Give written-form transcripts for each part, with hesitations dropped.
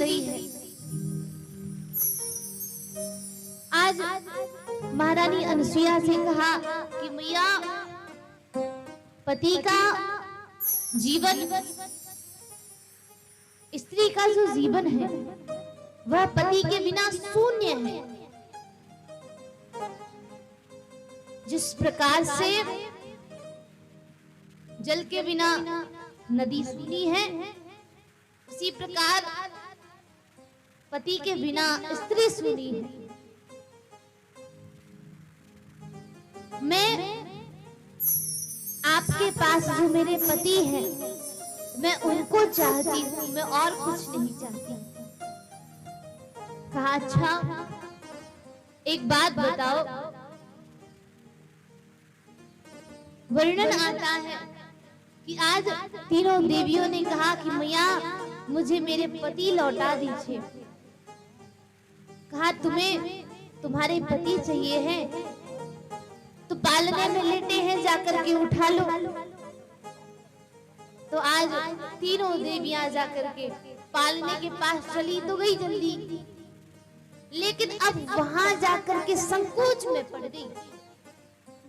गई है। आज महारानी अनसुईया से कहा कि मैया, पति का जीवन, स्त्री का जो जीवन है वह पति के बिना शून्य है। जिस प्रकार से जल के बिना नदी सूनी है, उसी प्रकार पति के बिना स्त्री सूनी है। मैं आपके पास जो मेरे पति हैं, मैं उनको चाहती हूँ, मैं और कुछ नहीं चाहती। कहा अच्छा एक बात बताओ। वर्णन आता है कि आज तीनों देवियों ने कहा कि मैया मुझे मेरे पति लौटा दीजिए। कहा तुम्हें तुम्हारे पति चाहिए हैं तो पालने में लेटे हैं, जाकर के उठा लो। तो आज तीनों देवियां जाकर के पालने के पास चली तो गई जल्दी, लेकिन अब वहां जाकर के संकोच में पड़ गई।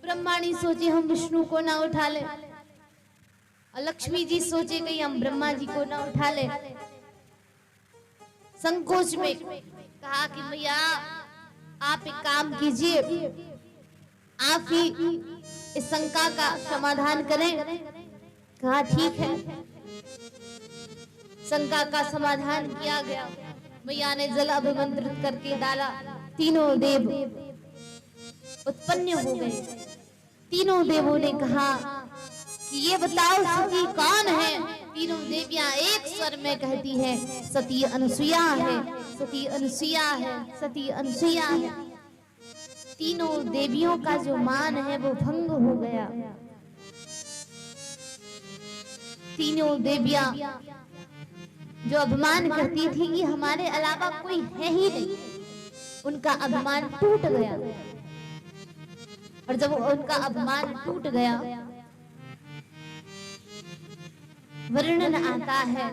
ब्रह्माणी सोचे हम विष्णु को ना उठा ले, और लक्ष्मी जी सोचे कि हम ब्रह्मा जी को ना उठा ले। संकोच में कहा कि भैया आप एक काम कीजिए, आप ही इस शंका का समाधान करें। कहा ठीक है। शंका का समाधान किया गया। मैया ने जल अभिमंत्रित करके डाला। तीनों देव उत्पन्न हो गए। तीनों देवों ने कहा कि ये बताओ सती कौन है। तीनों देवियां एक स्वर में कहती है सती अनसुईया है, सती अनसुईया है, सती अनसुईया है। तीनों देवियों का जो मान है वो भंग हो गया। तीनों देवियां जो अभिमान करती थी कि हमारे अलावा कोई है ही नहीं, उनका अभिमान टूट गया। और जब उनका अभिमान टूट गया, वर्णन आता है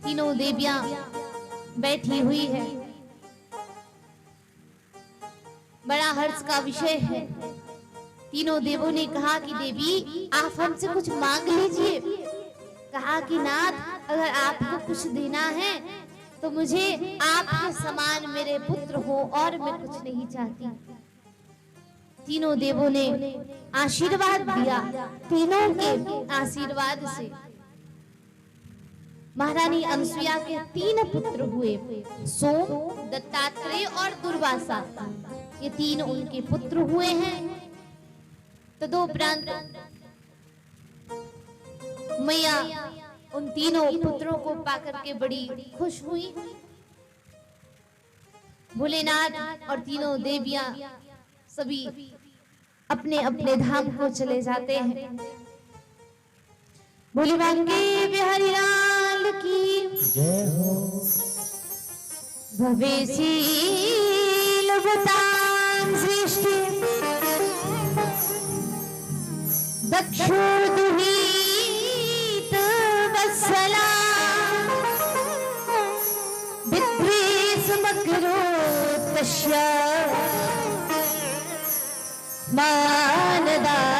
तीनों देवियां बैठी हुई है। बड़ा हर्ष का विषय है। तीनों देवों ने कहा कि देवी आप हमसे कुछ मांग लीजिए। कहा कि नाथ अगर आपको कुछ देना है तो मुझे आपके समान मेरे पुत्र हो, और मैं कुछ नहीं चाहती। तीनों देवों ने आशीर्वाद दिया। तीनों के आशीर्वाद से महारानी अनसुईया के 3 पुत्र हुए, सोम, दत्तात्रेय और दुर्वासा। ये 3 उनके पुत्र हुए हैं। तदोपरांत मैया उन तीनों पुत्रों को पाकर के बड़ी खुश हुई। भोलेनाथ और तीनों देवियां सभी अपने अपने धाम को चले जाते हैं। बोली बांके बिहारी लाल की जय हो। भवेशील बतां सृष्टि दक्षुर्दुहित वत्सला विद्वेषमकरोत्तस्य मानदात्मजां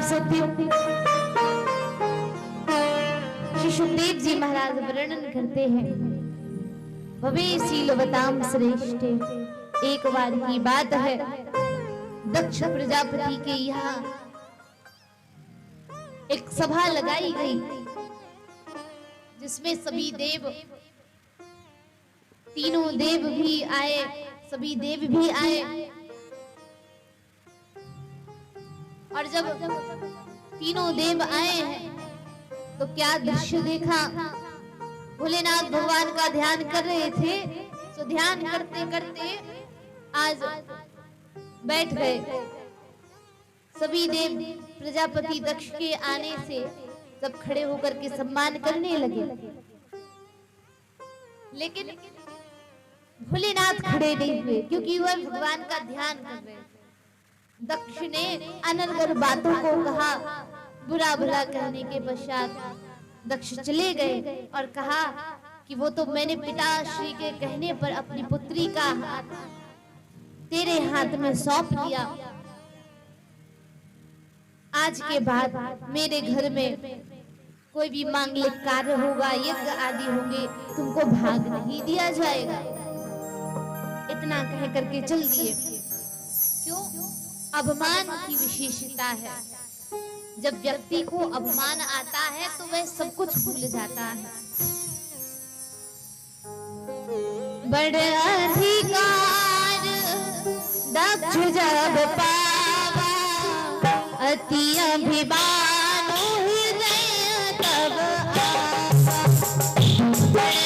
सत्यम्। श्री सुखदेव जी महाराज वर्णन करते हैं भवेशीलवताम श्रेष्ठ। एक बार की बात है, दक्ष प्रजापति के यहाँ एक सभा लगाई गई जिसमें सभी देव, तीनों देव भी आए, सभी देव भी आए। और जब तीनों देव आए हैं तो क्या दृश्य देखा। भोलेनाथ भगवान का ध्यान कर रहे थे, तो ध्यान करते करते आज बैठ गए। सभी देव प्रजापति दक्ष के आने से सब खड़े होकर के सम्मान करने लगे, लेकिन भोलेनाथ खड़े नहीं हुए क्योंकि वह भगवान का ध्यान कर रहे थे। दक्ष ने अनर्गल बातों को कहा। बुरा भला कहने के पश्चात दक्ष चले गए और कहा कि वो तो मैंने पिताश्री के कहने पर अपनी पुत्री का हाथ तेरे हाथ में सौंप दिया। आज के बाद मेरे घर में कोई भी मांगलिक कार्य होगा, यज्ञ आदि होंगे, तुमको भाग नहीं दिया जाएगा। इतना कह करके चल दिए। क्यों? अभिमान की विशेषता है। जब व्यक्ति को अभिमान आता है तो वह सब कुछ भूल जाता है। बड़े अधिकार दक्ष जब पावा, अति अभिमान हृदय तब आवा। बड़े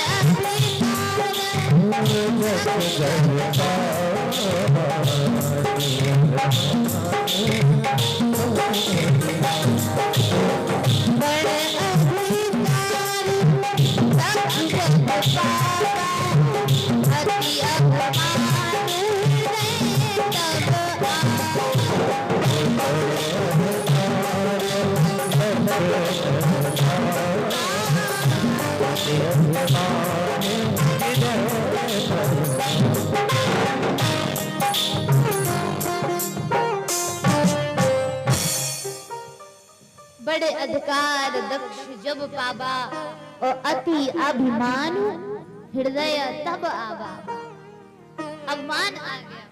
बड़े अधिकार दक्ष जब पावा, और अति अभिमान हृदय तब आवा। अभिमान आ गया।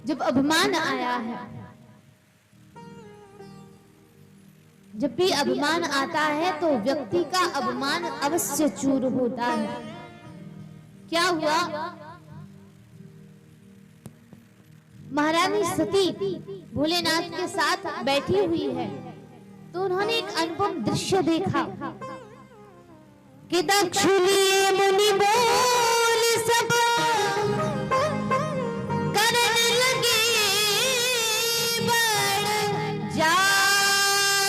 जब अभिमान आया है, जब भी अभिमान आता है तो व्यक्ति का अभिमान अवश्य चूर होता है। क्या हुआ? महारानी सती भोलेनाथ के साथ बैठी हुई है तो उन्होंने एक अनुपम दृश्य देखा कि दक्ष मुनि बोल सब करने लगे बड़ जाग,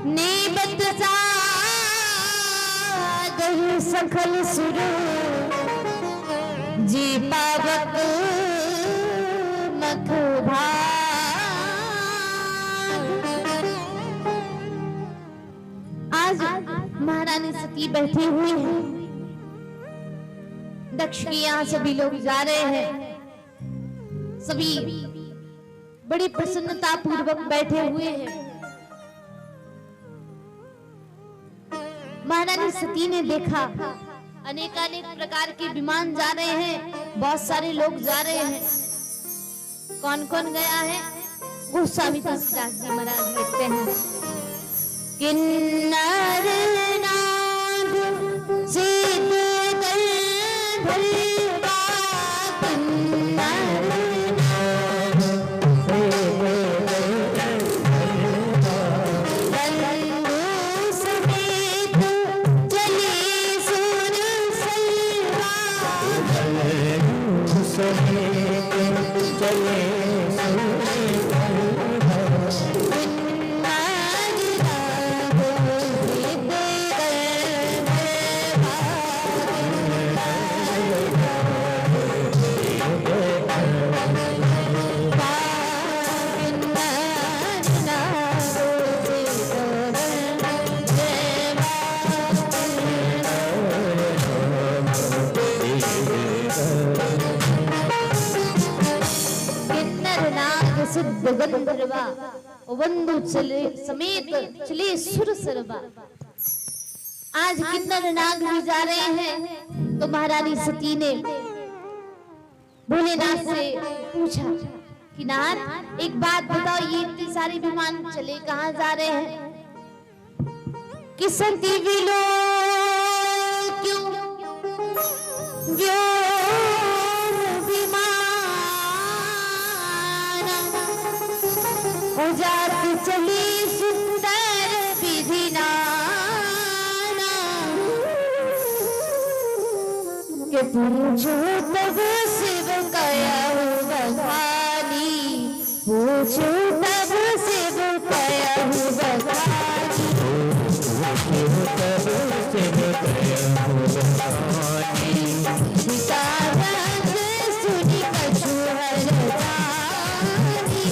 नेबत सागहि सखल सुर जी पावक मख भाग। आज महारानी सती बैठी हुई है, दक्ष के यहाँ सभी लोग जा रहे हैं, सभी बड़ी प्रसन्नता पूर्वक बैठे हुए हैं। महारानी सती ने देखा अनेकानेक प्रकार के विमान जा रहे हैं, बहुत सारे लोग जा रहे हैं। कौन कौन गया है? गोस्वामी तुलसीदास जी महाराज लिखते हैं, किन्नर नाद सिद्ध गंधर्वा, किन्नर सिद्ध गंधर्वा वंदु चले समेत चले सुर सरवा। आज किन्नर नाग भी जा रहे हैं तो महारानी सती ने भोलेनाथ से पूछा कि नाथ एक बात बताओ, ये इतने सारे विमान चले कहाँ जा रहे हैं? किसंती विलो क्यों जाती चली सुंदर विधि नाना, के पूछो तब शिव कया बखानी, पूछो तब शिव कया बखानी, पूछो तब शिव कया बखानी, सुनी कछु हर जानी।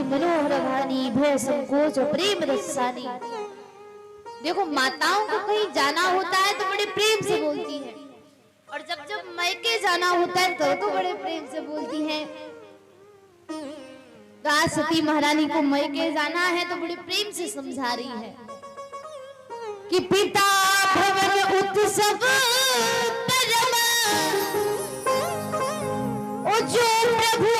मनोहर भानी भय संकोच और प्रेम रसानी। देखो माताओं को कहीं जाना होता है तो बड़े प्रेम से बोलती है, और जब जब मैके जाना होता है तो बड़े प्रेम से बोलती हैं। तो आज सती महारानी को मैके जाना है तो बड़े प्रेम से समझा रही है कि पिता भवन उत्सव परम ओ जो प्रभु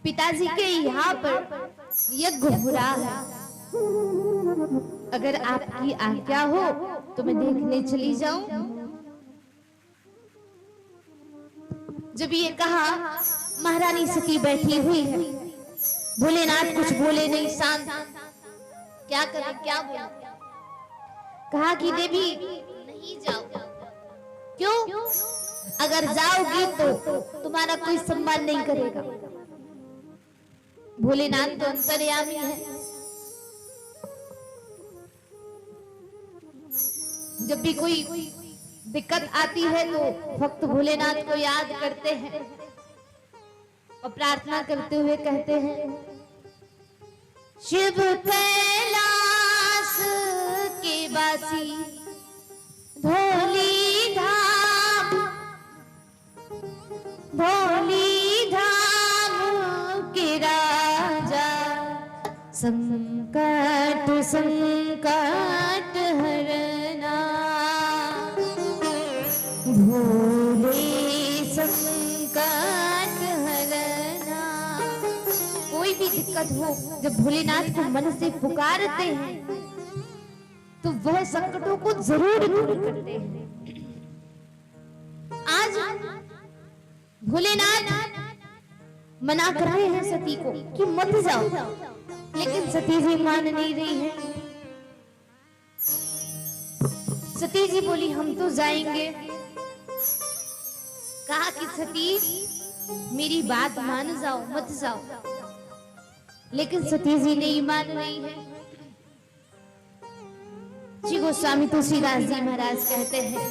पिताजी के यहाँ पर यज्ञ हो रहा है। अगर आपकी आज्ञा हो तो मैं देखने चली जाऊं। जब ये कहा, महारानी सती बैठी हुई है। भोलेनाथ कुछ बोले नहीं, शांत। क्या करें, क्या बोले? कहा कि देवी नहीं जाओ। क्यों? अगर जाओगी तो तुम्हारा कोई सम्मान नहीं करेगा। भोलेनाथ तो अंतर्यामी है। जब भी कोई दिक्कत आती है तो भक्त भोलेनाथ को याद करते हैं और प्रार्थना करते हुए कहते हैं, शिव कैलाश के वासी धोली धाम, धोली धाम के राजा, संकट संकट हरना, भोले संकट हरना। कोई भी दिक्कत हो, जब भोलेनाथ को मन से पुकारते हैं तो वह संकटों को जरूर दूर करते हैं। आज भोलेनाथ मना कर रहे हैं सती को कि मत जाओ, लेकिन सती जी मान नहीं रही है। सती जी बोली हम तो जाएंगे। कहा कि सती मेरी बात मान जाओ, मत जाओ, लेकिन सती जी नहीं मान रही है। श्री गोस्वामी तुलसीदास जी महाराज कहते हैं,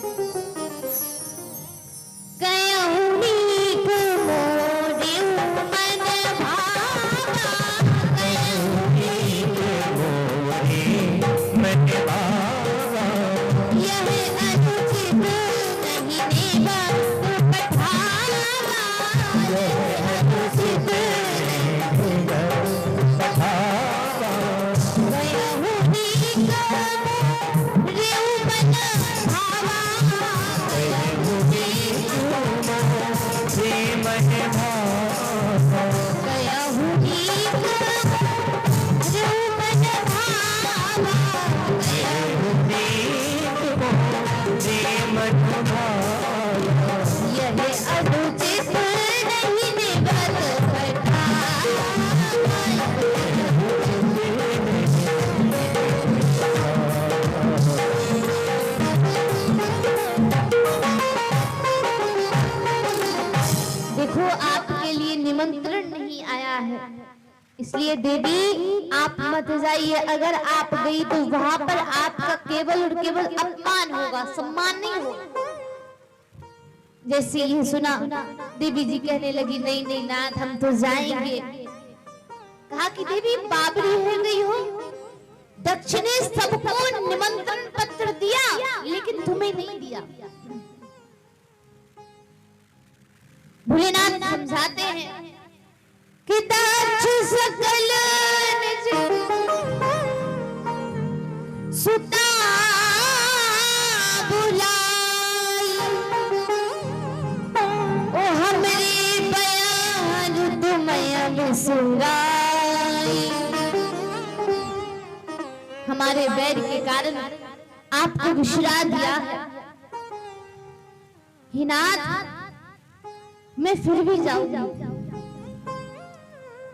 इसलिए देवी आप मत जाइए, अगर आप गई तो वहां पर आपका केवल और केवल अपमान होगा, सम्मान नहीं होगा। जैसे ये सुना, देवी जी कहने लगी नहीं नहीं नाथ हम तो जाएंगे। कहा कि देवी बाबरी हो गई हो, दक्ष ने सबको निमंत्रण पत्र दिया लेकिन तुम्हें नहीं दिया। भोलेनाथ समझाते हैं कि दक्ष सकल निज सुता बुलाई, ओ हमरे बयान तुम्हें बिसराई। हमारे बैर के कारण आपको बिसरा दिया है। हे नाथ मैं फिर भी जाऊंगी।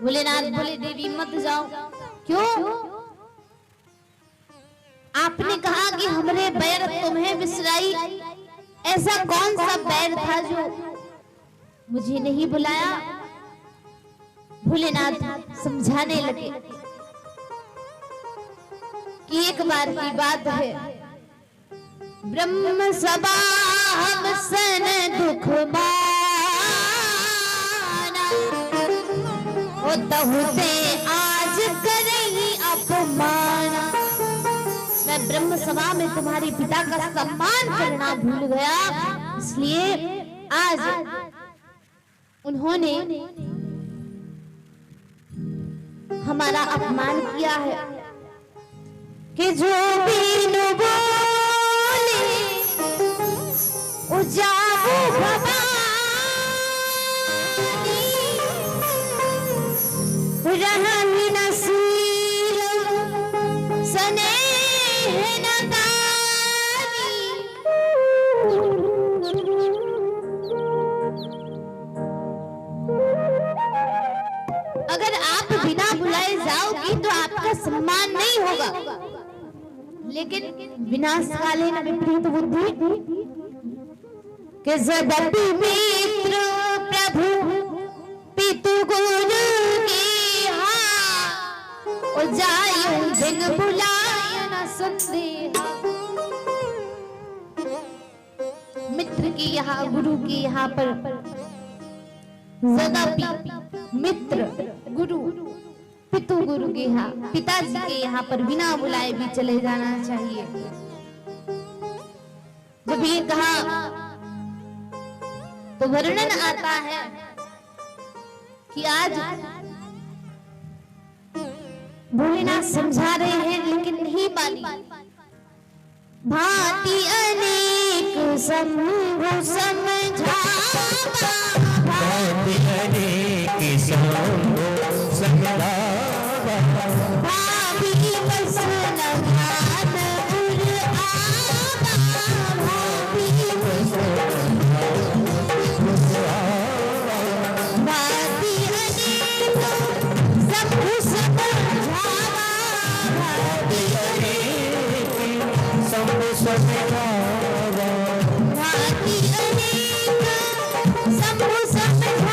भोलेनाथ बोले देवी मत जाओ। क्यों? आपने कहा कि हमरे बैर तुम्हें बिसराई, ऐसा कौन सा बैर था जो मुझे नहीं बुलाया? भोलेनाथ समझाने लगे कि एक बार की बात है, ब्रह्म सभा हम सन दुख होते आज करेंगी अपमान। मैं ब्रह्म सभा में तुम्हारे पिता का सम्मान करना भूल गया, इसलिए आज उन्होंने हमारा अपमान किया है। कि जो भी न बोले उजाबू भवानी, रहन नसीर स्नेह न दानी। अगर आप बिना बुलाए जाओगी तो आपका सम्मान नहीं होगा, लेकिन विनाशकालीन विपरीत बुद्धि के जबपि मित्र प्रभु पितु गुरु के ओ जायो दिन बुलाय न संदेहा। मित्र के यहाँ गुरु के यहाँ पर जबपि मित्र गुरु पितु गुरु के यहाँ पिताजी के यहाँ पर बिना बुलाए भी चले जाना चाहिए। जब ये कहा तो वर्णन आता है कि आज भोलेनाथ समझा रहे हैं लेकिन नहीं मानी। भांति अनेक शंभु समझावा, भांति अनेक शंभु समझावा, भाभी बस न ध्यान उर आवा, भाभी बस भांति अनेक शंभु समझावा, भाभी शंभु समझावा, भांति अनेक शंभु समझावा,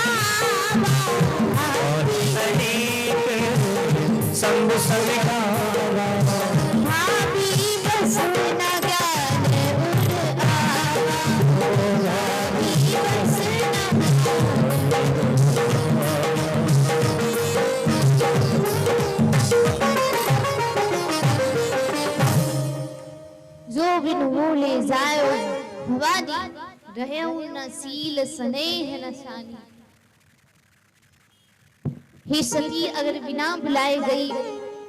शंभु समझावा, भाभी बस न ज्ञान उर आवा, भाभी बस जो बिन बोले जायो भवानी, रहूं न सील स्नेह न शानी। हे सती अगर बिना बुलाए गई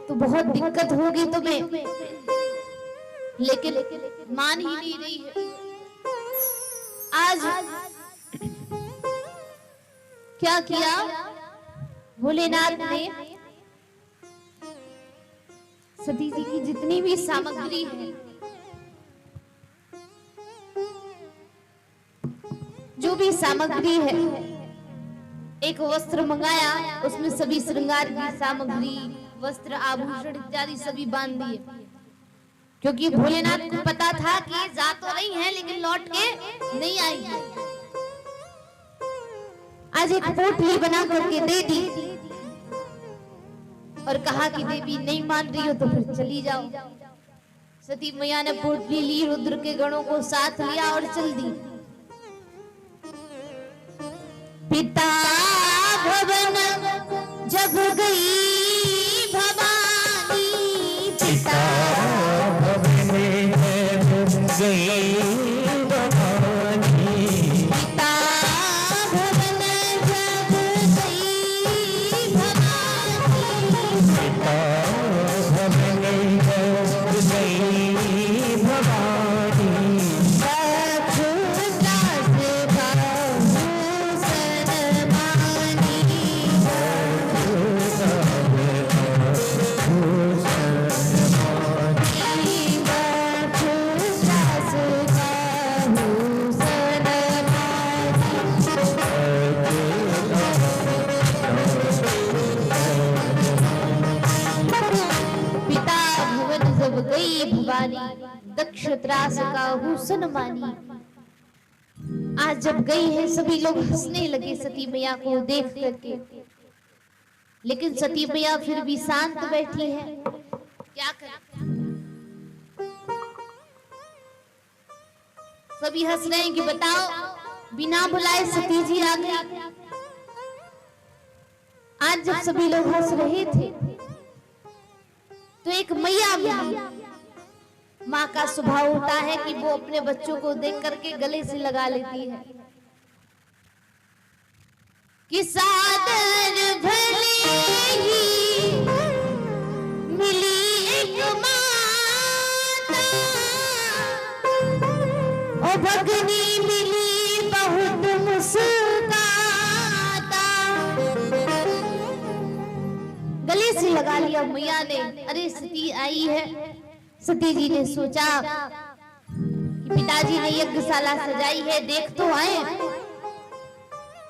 तो बहुत दिक्कत होगी तुम्हें, लेकिन मान ही नहीं रही है। आज क्या किया भोलेनाथ ने, सती जी की जितनी भी सामग्री है, जो भी सामग्री है, एक वस्त्र मंगाया, उसमें सभी श्रृंगार की सामग्री, वस्त्र आभूषण इत्यादि सभी बांध दिए, क्योंकि भोलेनाथ को पता था कि जा तो रही है लेकिन लौट के नहीं आएगी। आज एक पोटली बना करके दे दी और कहा कि देवी नहीं मान रही हो तो फिर चली जाओ। सती मैया ने पोटली ली, रुद्र के गणों को साथ लिया और चल दी। पिता भवन जब गई भवानी, पिता भवन जब गई भवानी, पिता भवन जब गई भवानी, पिता भवन जब गई भवानी, दक्ष त्रास का हुसन मानी। आज जब गई है सभी लोग हंसने लगे सती मैया को देख करके, लेकिन सती मैया फिर भी शांत बैठी है। क्या करें? सभी हंस रहे हैं कि बताओ बिना बुलाए सती जी आ गई। आज जब सभी लोग हंस रहे थे तो एक मैया मिली। माँ का स्वभाव होता है कि वो अपने बच्चों को देख करके गले से लगा लेती है कि सादर भले ही मिली एक माता, ओ भगनी मिली बहुत मुस्काता। गले से लगा लिया मैया ने। अरे सती आई है। सती जी ने सोचा कि पिताजी ने यज्ञशाला सजाई है, देख तो आए।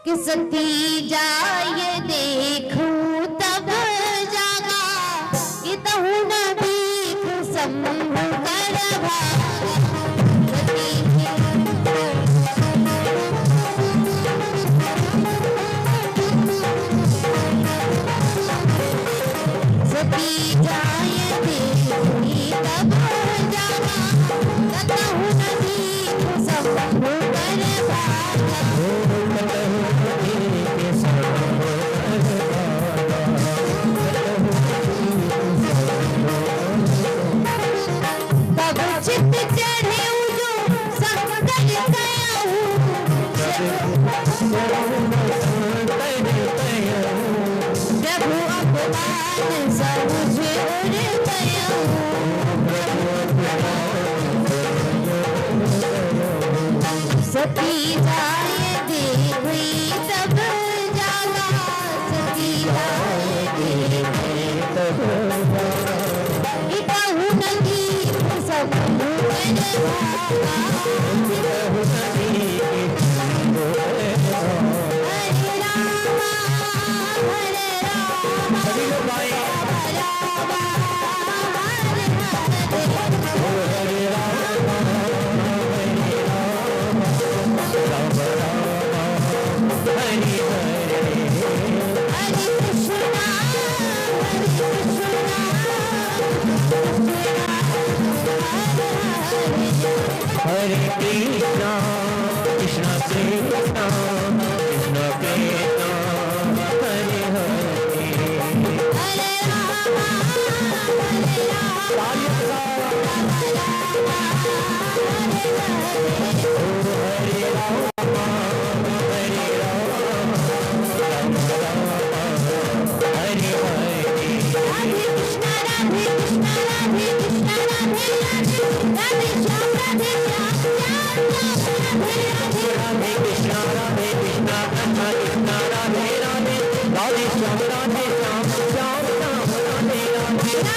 कि सती जाए देखूं तब जागा, कि तहु न भीख संभु कर भागा। सती जाए देखी तब जागा, कतहु न भीख संभु कर भागा। तब चित चढ़े जो संकट गया हूँ, प्रभु अपमान सब उड़ गया हूँ। सती जाए देखी तब जागा, सती जाए देखी तब जागा, इतहु न भीख संभु कर भागा। हरे राम सभी लोग आए। राम हरे हरे, हरे कृष्णा हरे कृष्णा कृष्णा कृष्णा कृष्णा कृष्णा हरे हरे, हरे राम हरे राधे कृष्णा राधे कृष्णा राधे कृष्णा राधे राधे, राधे श्याम राधे श्याम श्याम श्याम राधे राधे, राधे कृष्णा कृष्णा कृष्णा राधे राधे, राधे श्याम राधे श्याम श्याम श्याम राधे राधे, राधे कृष्णा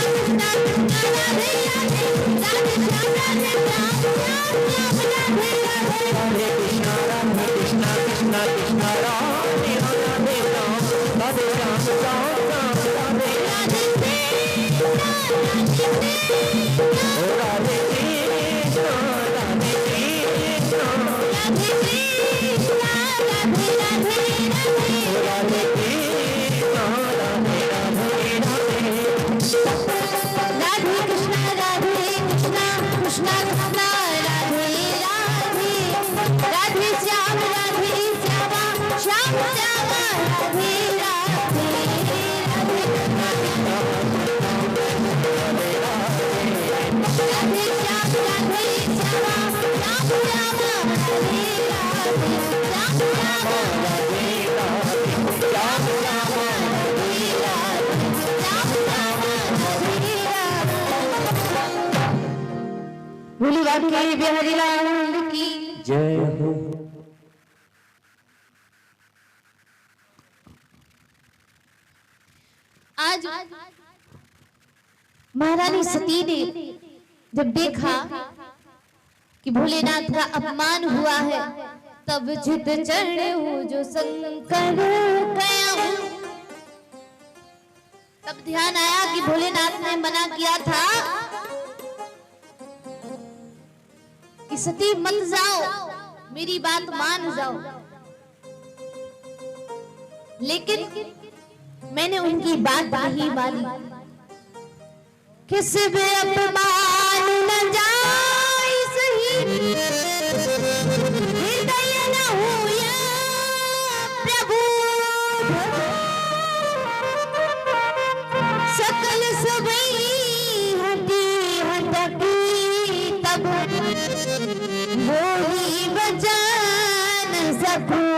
कृष्णा कृष्णा राधे राधे, राधे श्याम राधे श्याम श्याम श्याम राधे राधे, राधे कृष्णा कृष्णा कृष्णा राधे राधे श्याम, राधे श्याम श्याम श्याम राधे राधे कृष्णा ओ राधे कृष्णा राधे कृष्णा, राधे कृष्णा राधे राधे राधे, राधे कृष्णा बांके बिहारी लाल की जय हो। आज महारानी सती ने जब देखा कि भोलेनाथ का अपमान हुआ है, तब चित चढ़े हो जो शंकर गया हूं। तब ध्यान आया कि भोलेनाथ ने मना किया था कि सती मत जाओ, मेरी बात मान जाओ, लेकिन मैंने उनकी बात नहीं मानी। किस भी अपमान न जाए सही, हृदय न हो या प्रभु, सकल सबई हटी हटकी, तब वो ही बचा न सकूं।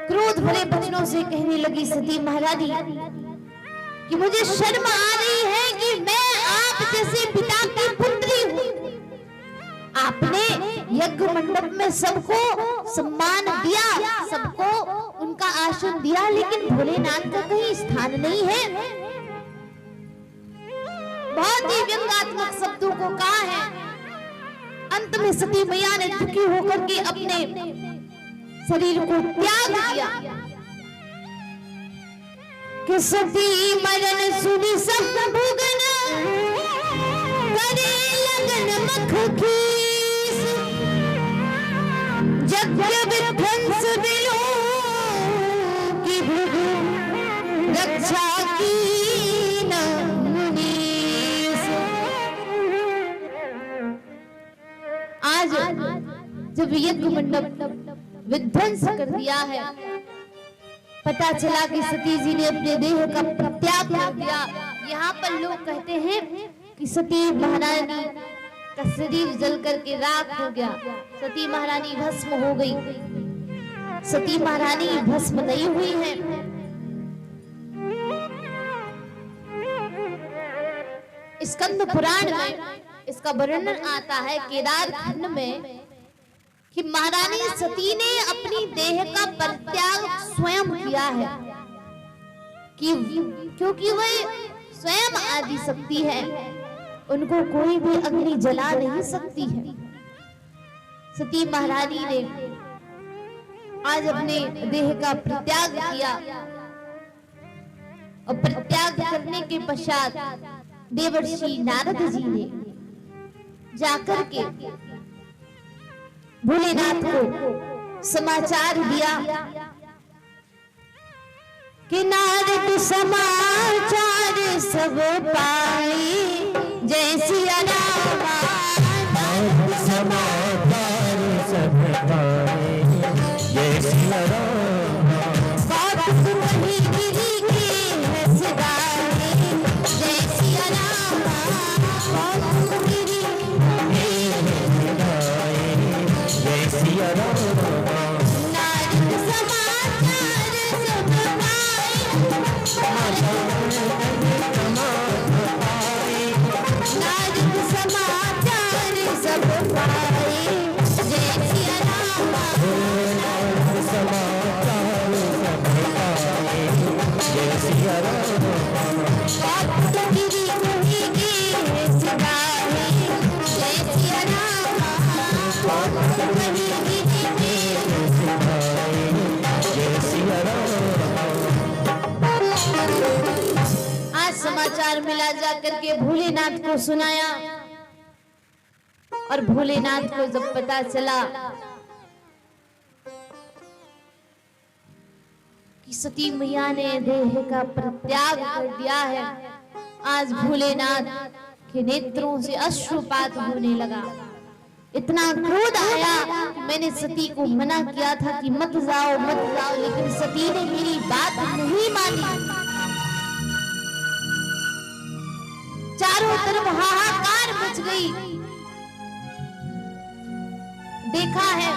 क्रोध भरे वचनों से कहने लगी सती महारानी कि मुझे शर्म आ रही है कि मैं आप जैसे पिता की पुत्री हूँ। आपने यज्ञ मंडप में सबको सम्मान दिया, सबको उनका आसन दिया, लेकिन भोलेनाथ का कहीं स्थान नहीं है। बहुत ही व्यंग्यात्मक शब्दों को कहा है। अंत में सती मैया ने दुखी होकर के अपने शरीर को त्याग दिया कि सती मरण सुनी सब भुगन, करे लगन मख खीस, जग विध्वंस बिलो की भुग, रक्षा की न मुनीस। आज जब यज्ञ मंडप विध्वंस कर दिया है, पता चला कि सती जी ने अपने देह का परित्याग कर दिया। यहाँ पर लोग कहते हैं कि सती महारानी का शरीर जल करके राख हो गया, सती महारानी भस्म हो गई। सती महारानी भस्म नहीं हुई है। स्कंद पुराण में इसका वर्णन आता है केदार खंड में कि महारानी सती ने अपनी देह का परित्याग स्वयं किया है, कि क्योंकि वह स्वयं आदि शक्ति है, उनको कोई भी अग्नि जला नहीं सकती है। सती महारानी ने आज अपने देह का परित्याग किया और परित्याग करने के पश्चात देवर्षि नारद जी ने जाकर के भोलेनाथ को समाचार दिया कि नारद समाचार सब पाए, जय सिया राम। नारद समाचार सब पाए, जय सिया राम। बात सुनी गिरी के है सिदाए, जय सिया राम। बात सुनी सिया राम। नारद समाचार सब पाए, नारद समाचार सब पाए, जय सिया राम। नारद समाचार सब पाए, जय सिया राम। बात गिरी कही के सिदाए, जय सिया राम। बात कही आज समाचार मिला जाकर के भोलेनाथ को सुनाया, और भोलेनाथ को जब पता चला कि सती मैया ने देह का परित्याग कर दिया है, आज भोलेनाथ के नेत्रों से अश्रुपात होने लगा। इतना क्रोध आया कि मैंने सती को मना किया था कि मत जाओ मत जाओ, लेकिन सती ने मेरी बात नहीं मानी। चारों तरफ हाहाकार मच गई। देखा है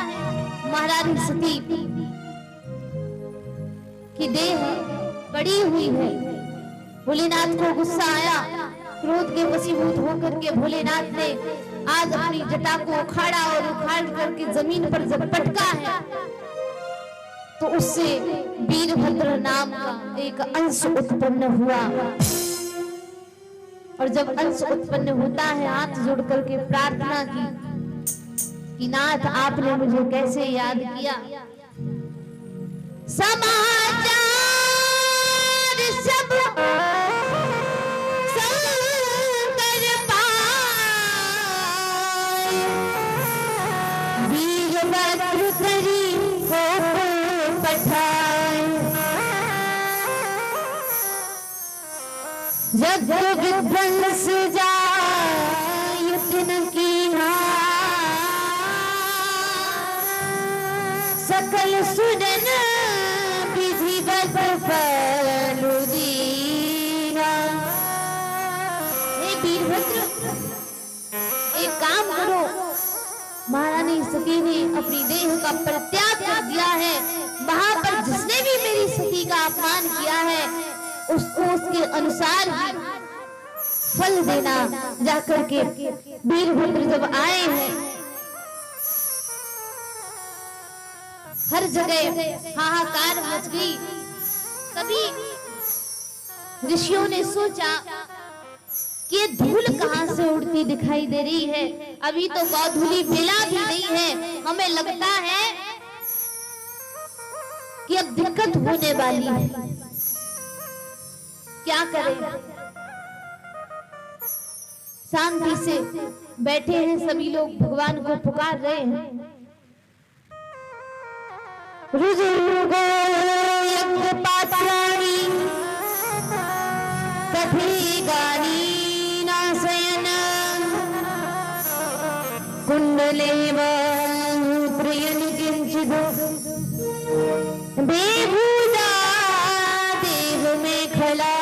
महारानी सती की देह पड़ी हुई है, भोलेनाथ को गुस्सा आया, क्रोध के वशीभूत होकर के भोलेनाथ ने आज अपनी जटा को उखाड़ा और उखाड़ करके जमीन पर जब पटका है तो उससे वीरभद्र नाम का एक अंश उत्पन्न हुआ। और जब अंश उत्पन्न होता है, हाथ जोड़ करके प्रार्थना की कि नाथ आपने मुझे कैसे याद किया। समाचार सब शंकर पाए, वीरभद्र करी को पठाए। जब विध्वंस जाय युतिन की सकल सुदन विधिवत फल दीना। हे वीरभद्र, एक काम करो, महारानी सती ने अपनी देह का परित्याग कर दिया है, वहां पर जिसने भी मेरी सती का अपमान किया है उसको उसके अनुसार ही फल देना। जाकर के वीरभद्र जब आए हैं, हर जगह हाहाकार मच गई। सभी ऋषियों ने सोचा कि ये धूल कहां से उड़ती दिखाई दे रही है, अभी तो गौधूली बेला भी नहीं है, हमें लगता है कि अब दिक्कत होने वाली है, क्या करें। शांति से बैठे हैं सभी लोग, भगवान को पुकार रहे हैं। रुजुर्गो यज्ञ पात्राणि कथि गानी नाशयन कुंडलेव प्रियन किंचिद बेभूजा देव में खला।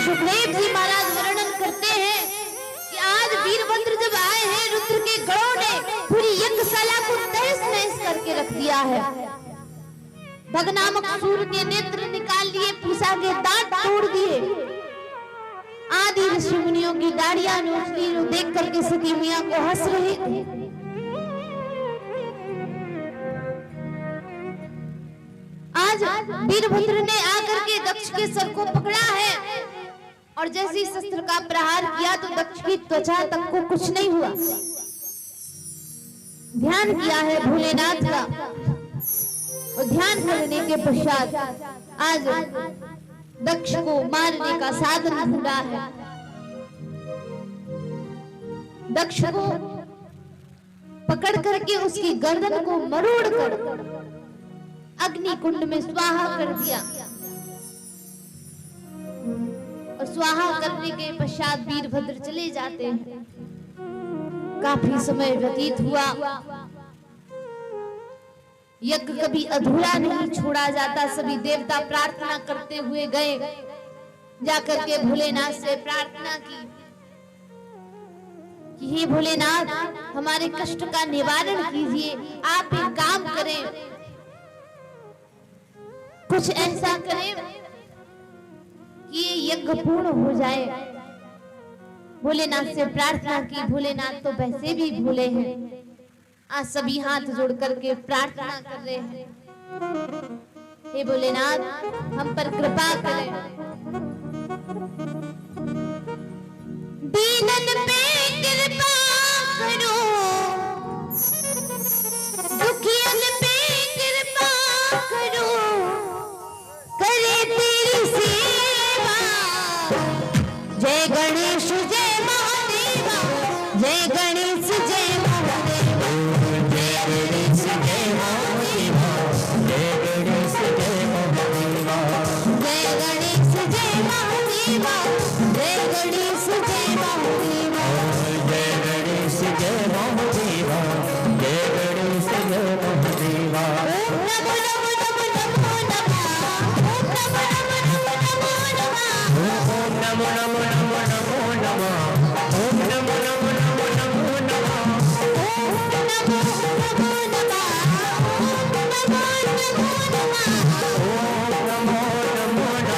सुखदेव जी महाराज वर्णन करते हैं कि आज वीरभद्र जब आए हैं, रुद्र के गणों ने पूरी यज्ञशाला को तहस नहस करके रख दिया है। भगनामक सूर के नेत्र निकाल लिए, पिसा के दांत तोड़ दिए, आदि ऋषि मुनियों की दाढ़ियां नोच ली। देख करके सती मियां को हंस रहे थे। आज वीरभद्र ने आकर के दक्ष के सर को पकड़ा है और जैसे ही शस्त्र का प्रहार किया तो दक्ष की त्वचा तक को कुछ नहीं हुआ। ध्यान किया है भोलेनाथ का और ध्यान करने के पश्चात आज दक्ष को मारने का साधन ढूंढा है। दक्ष को पकड़ करके उसकी गर्दन को मरोड़ कर अग्नि कुंड में स्वाहा कर दिया और स्वाहा करने के पश्चात वीरभद्र चले जाते हैं। काफी समय व्यतीत हुआ, यज्ञ कभी अधूरा नहीं छोड़ा जाता। सभी देवता प्रार्थना करते हुए गए, जाकर के भोलेनाथ से प्रार्थना की कि हे भोलेनाथ, हमारे कष्ट का निवारण कीजिए। आप एक काम करें, कुछ ऐसा करें कि ये यज्ञ पूर्ण हो जाए। भोलेनाथ से प्रार्थना की। भोलेनाथ तो वैसे भी भोले हैं, आज सभी हाथ जोड़ करके प्रार्थना कर रहे हैं, हे भोलेनाथ हम पर कृपा करें। दीनन पे कृपा करो, दुखियन पे कृपा करो, करे तेरी सेवा। जय गणेश जय महादेवा, जय गणेश जय महादेवा, जय गणेश जय महादेवा, जय गणेश जय महादेवा, जय गणेश जय महादेवा, जय गणेश जय महादेवा, जय गणेश जय महादेवा, जय गणेश जय महादेवा। ओम नमो नमो नमो नमो नमः, ओम नमो नमो नमो नमो नमः, ओम नमो नमो नमो नमो नमः, ओम नमो नमो नमो नमः, ओम नमो नमो नमः, ओम नमो नमो नमः, ओम नमो नमो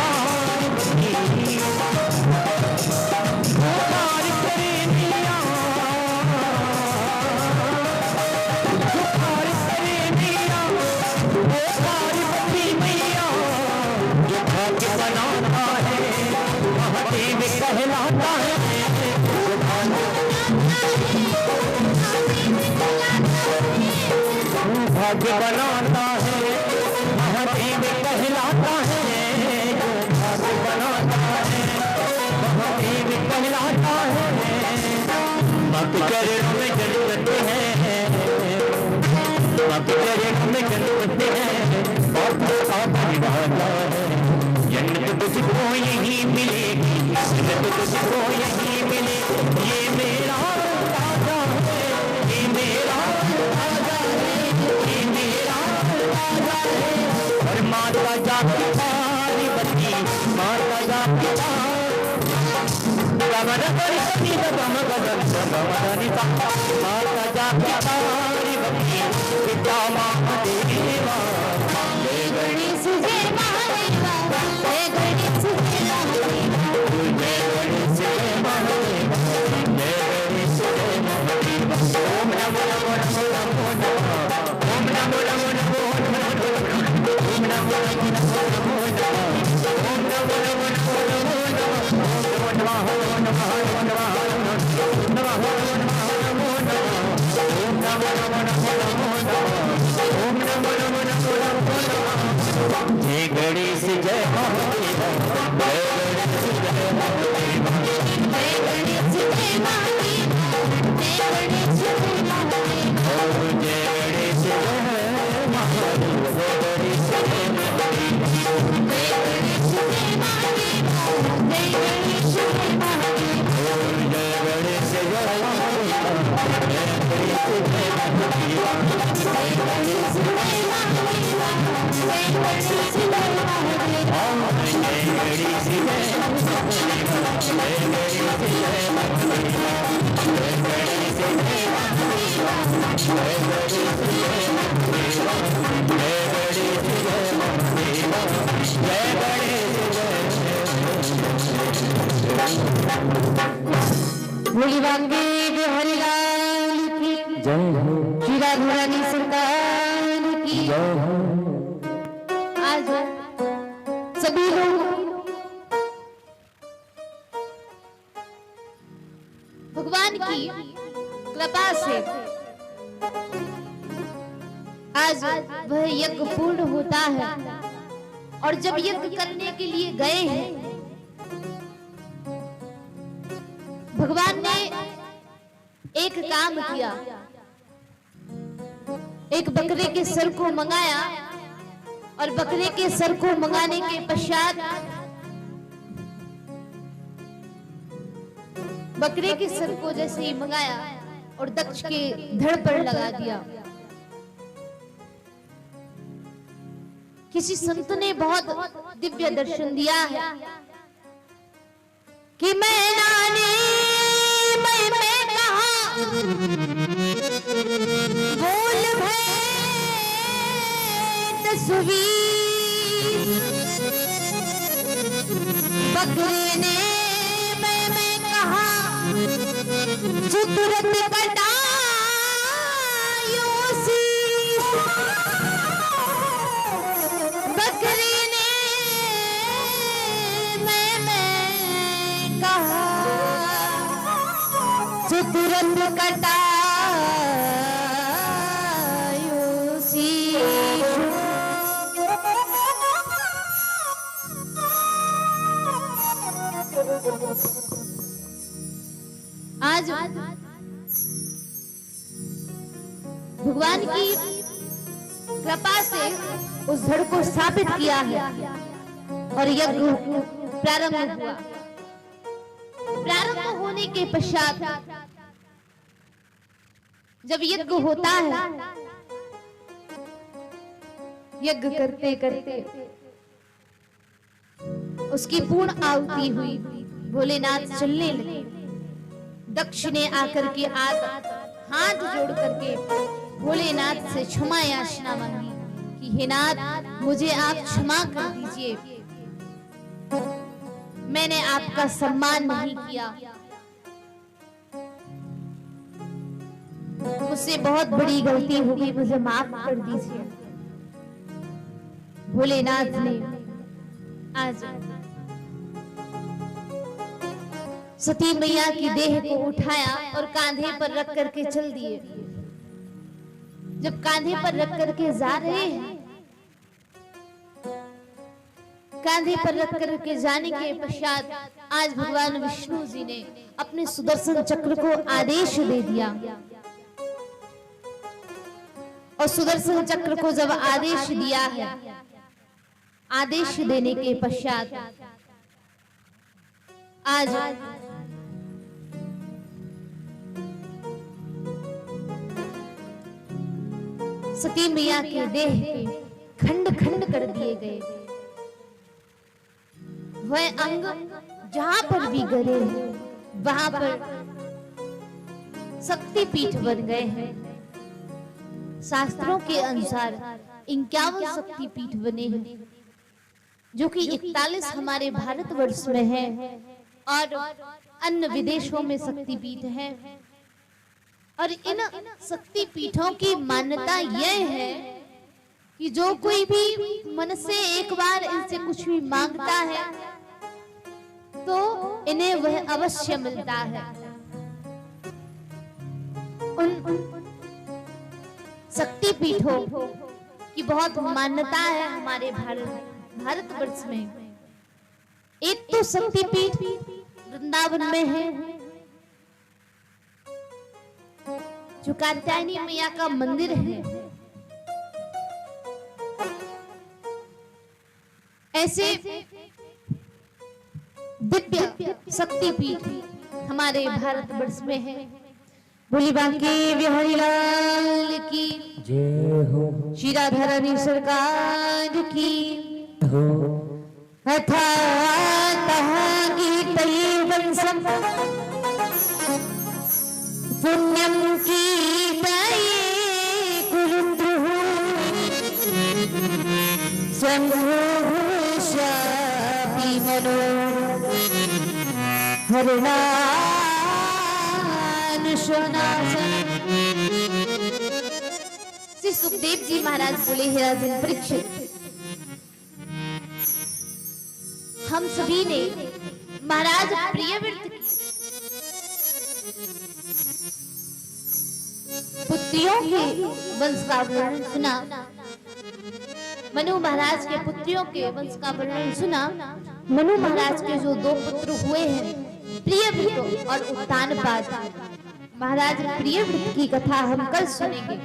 पार्वती पुकार करे मैया पुकार करे मैया ओ पार्वती मैया जो भाग्य बनाता है महादेव कहलाता है भाग्य बनाता है महादेव कहलाता है जो भाग्य बनाता है महादेव कहलाता है बाप चरणों में जन्नत है बाप चरणों में जन्नत है बाप का परिवार है जन्नत तुझको यही मिलेगी जन्नत तुझको यही मिलेगी ये मेरा राजा है ये मेरा राजा है ये मेरा राजा है और माता जाति पार्वती माता जाति गमन करती गम गगन गमनिता माता जाति पार्वती पिता महादेवा जय गणेश जय महादेवा जय गणेश जय महादेवा जय गणेश जय महादेवा जय गणेश जय महादेवा ओम नमो नमो नमो नमो नमः ओम नमो नमो नमो नमो नमः ओम नमो नमो नमो नमो नमः ओम नमो नमो नमो नमो नमः ओम नमः नमः नमः नमः नमः ओम नमो नमो नमो नमो नमः ओम नमो नमो नमो नमो नमः जय गणेश जय महादेवा जय गणेश जय महादेवा जय गणेश जय महादेवा जय गणेश जय महादेवा जय गणेश जय महादेवा जय गणेश जय महादेवा जय गणेश जय महादेवा जय गणेश जय महादेवा जय गणेश जय महादेवा जय गणेश जय महादेवा जय गणेश जय महादेवा जय गणेश जय महादेवा जय गणेश जय महादेवा जय गणेश जय महादेवा जय गणेश जय महादेवा जय गणेश जय महादेवा जय गणेश जय महादेवा जय गणेश बोली बांके बिहारी लाल की जय हो श्री राधा रानी सरकार की जय हो आज सभी लोग भगवान की कृपा से आज वह यज्ञ पूर्ण होता है और जब यज्ञ करने के लिए गए हैं भगवान ने एक काम किया एक बकरे के सर को मंगाया और बकरे के सर को मंगाने के पश्चात बकरे के सर को जैसे ही मंगाया और दक्ष के धड़ पर लगा दिया। किसी संत ने बहुत दिव्य दर्शन दिया है कि मैं नानी मैं कहा बोल भैं तस्वीर बकरे ने मैं कहा जो तुरंत कटायो शीश बकरे ने मैं कहा जो तुरंत कटायो शीश आज भगवान की कृपा से उस धड़ को स्थापित किया है और यज्ञ प्रारंभ हुआ। प्रारंभ होने के पश्चात जब यज्ञ होता है यज्ञ करते करते उसकी पूर्ण आहुति हुई। भोलेनाथ चलने लगे। दक्ष ने आकर के हाथ जोड़ करके भोलेनाथ से क्षमा याचना मांगी कि हे नाथ मुझे आप क्षमा कर दीजिए। मैंने आपका सम्मान नहीं किया, मुझसे बहुत बड़ी गलती हो गई, मुझे माफ कर दीजिए। भोलेनाथ ने आज सती मैया की देह को उठाया और कांधे पर रख करके चल दिए। जब कांधे पर रख करके जा रहे हैं, कांधे पर रख करके जाने के पश्चात आज भगवान विष्णु जी ने अपने सुदर्शन चक्र को आदेश दे दिया। और सुदर्शन चक्र को जब आदेश दिया है, आदेश देने के पश्चात आज सती मैया के देह के खंड खंड कर दिए गए। वह अंग जहां पर भी गिरे वहां पर शक्ति पीठ बन गए हैं। शास्त्रों के अनुसार 51 शक्ति पीठ बने हैं, जो कि 41 हमारे भारतवर्ष में है और अन्य विदेशों में शक्ति पीठ है। और इन शक्ति पीठों की मान्यता यह है कि जो कोई भी मन से एक बार इनसे कुछ भी मांगता है तो इन्हें वह अवश्य मिलता है। उन शक्ति पीठों की बहुत मान्यता है हमारे भारतवर्ष में। एक तो शक्ति पीठ वृंदावन में है, जो कात्यायनी मैया का मंदिर है। ऐसे दिव्य शक्ति पीठ हमारे भारतवर्ष में है। बोली बांके बिहारी लाल की जय हो, श्री राधा रानी सरकार की हो अथा वंशम पुण्यम की श्री सुखदेव जी महाराज बोले, हे राजन परीक्षित, हम सभी ने महाराज प्रियव्रत की पुत्रियों के वंश का वर्णन सुना। मनु महाराज के पुत्रियों के वंश का वर्णन सुना। मनु महाराज के जो 2 पुत्र हुए हैं, प्रियव्रत और उत्तानपाद। महाराज प्रियव्रत की कथा हम कल सुनेंगे।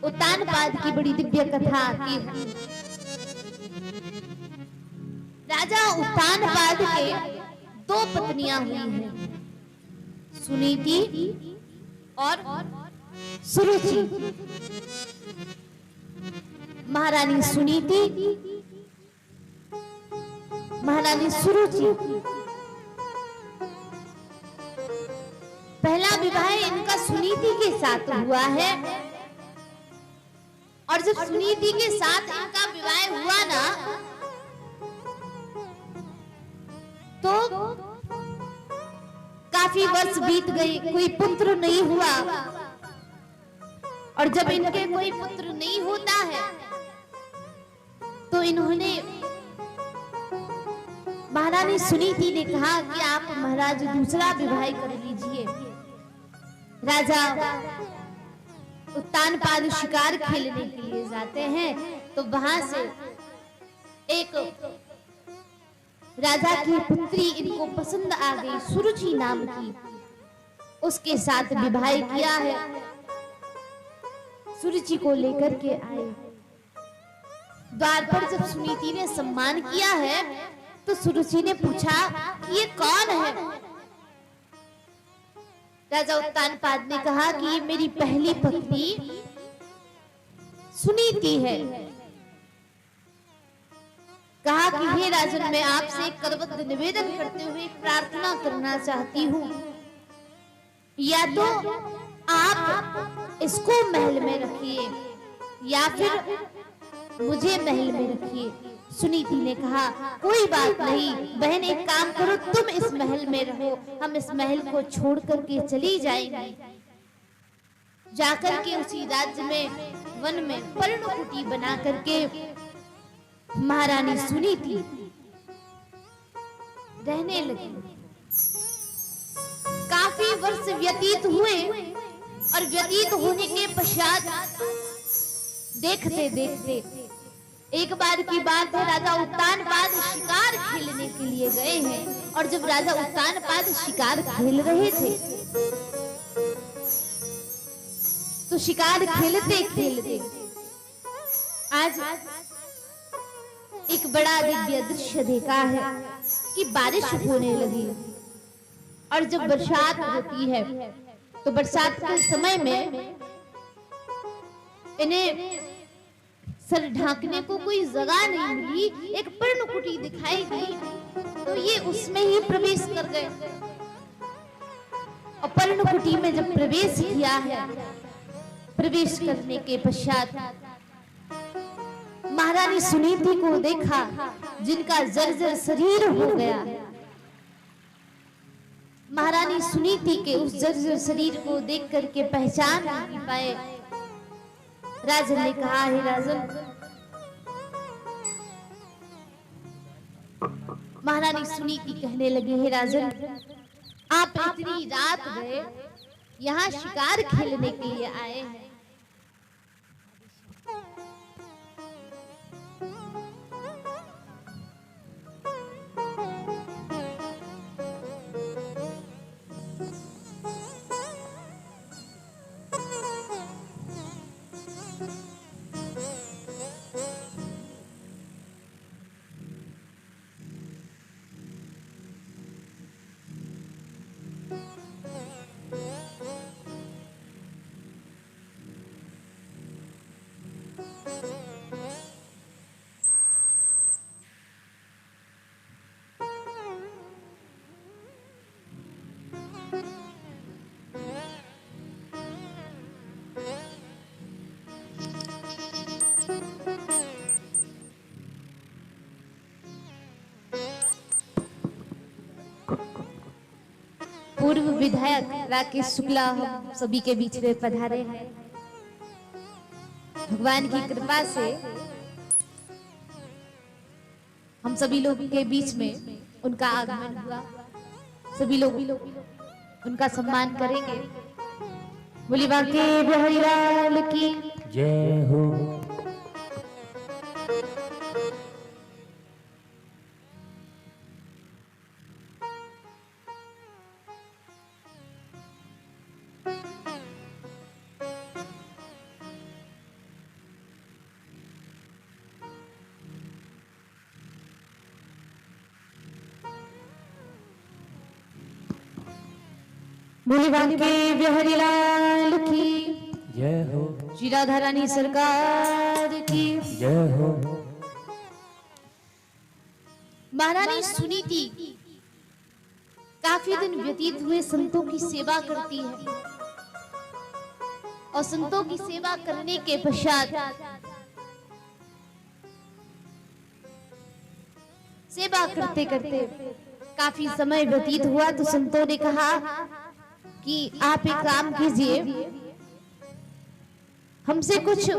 उत्तानपाद की बड़ी दिव्य कथा आती है। राजा उत्तानपाद के 2 पत्नियां हुई हैं, सुनीति और सुरुचि। महारानी सुनीति, महारानी सुरुचि। पहला विवाह इनका सुनीति के साथ हुआ है। और जब सुनीति के साथ इनका विवाह हुआ ना, तो काफी वर्ष बीत गए, कोई पुत्र नहीं हुआ। और जब इनके कोई पुत्र नहीं होता है तो इन्होंने, महारानी सुनीति ने कहा कि आप महाराज दूसरा विवाह कर लीजिए। राजा उत्तानपाद शिकार खेलने के लिए जाते हैं, तो वहां से एक राजा की पुत्री इनको पसंद आ गई, सुरुचि नाम की, उसके साथ विवाह किया है। सुरुचि को लेकर के आए। द्वार पर जब सुनीति ने सम्मान किया है तो सुरुचि ने पूछा कि ये कौन है। राजा उत्तानपाद ने कहा कि ये मेरी पहली पत्नी सुनीति है। कहा कि हे राजन, मैं आपसे एक करबद्ध निवेदन करते हुए प्रार्थना करना चाहती हूँ, या तो आप इसको महल में रखिए या फिर मुझे महल में रखिए। सुनीति ने कहा कोई बात नहीं बहन, एक काम करो, तुम इस महल में रहो, हम इस महल को छोड़ करके चली जाएंगे। जाकर के उसी राज्य में वन में पर्णकुटी बना करके महारानी सुनीति रहने लगी। काफी वर्ष व्यतीत हुए और व्यतीत होने के पश्चात देखते देखते एक बार की बात है, राजा उत्तानपाद शिकार खेलने के लिए गए हैं और जब राजा उत्तानपाद शिकार खेल रहे थे तो शिकार खेलते खेलते आज एक बड़ा दिव्य दृश्य देखा है कि बारिश होने लगी और जब बरसात होती है तो बरसात के समय में इन्हें सर ढांकने को कोई जगह नहीं मिली, एक पर्णकुटी दिखाई गई तो ये उसमें ही प्रवेश कर गए। और पर्णकुटी में जब प्रवेश किया है, प्रवेश करने के पश्चात महारानी सुनीति को देखा जिनका जर्जर शरीर हो गया। महारानी सुनीति के उस जर्जर शरीर को देख करके पहचान नहीं पाए। राजन ने कहा, हे राजन, महारानी सुनीति कहने लगे, हे राजन, आप इतनी रात गए यहाँ शिकार खेलने के लिए आए हैं, पूर्व विधायक राकेश शुक्ला हम सभी के बीच में पधारे हैं। भगवान की कृपा से हम सभी लोग के बीच में उनका आगमन हुआ। सभी लोग उनका सम्मान करेंगे। बोली बांके बिहारी लाल की जय हो। बोली बांके बिहारी लाल की जय हो। श्री राधा रानी सरकार की जय हो। महारानी सुनीति काफी दिन व्यतीत हुए संतों की सेवा करती है और संतों की सेवा करने के पश्चात सेवा करते करते काफी समय व्यतीत हुआ तो संतों ने कहा कि आप एक काम कीजिए, हमसे कुछ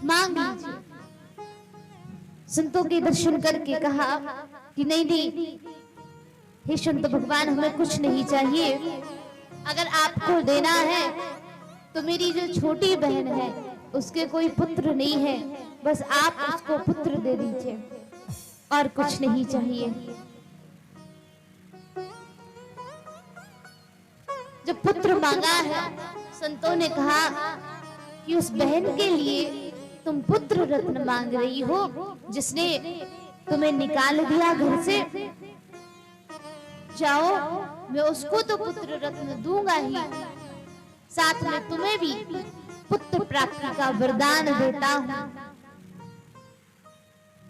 मांग लीजिए। संतों के दर्शन करके कहा कि नहीं नहीं, हे संत भगवान, हमें कुछ नहीं चाहिए। अगर आपको देना है तो मेरी जो छोटी बहन है उसके कोई पुत्र नहीं है, बस आप उसको पुत्र दे दीजिए और कुछ नहीं चाहिए। जब पुत्र मांगा है, संतों ने कहा कि उस बहन के लिए तुम पुत्र रत्न मांग रही हो, जिसने तुम्हें निकाल दिया घर से, जाओ मैं उसको तो पुत्र रत्न दूंगा ही, साथ में तुम्हें भी पुत्र प्राप्ति का वरदान देता हूं।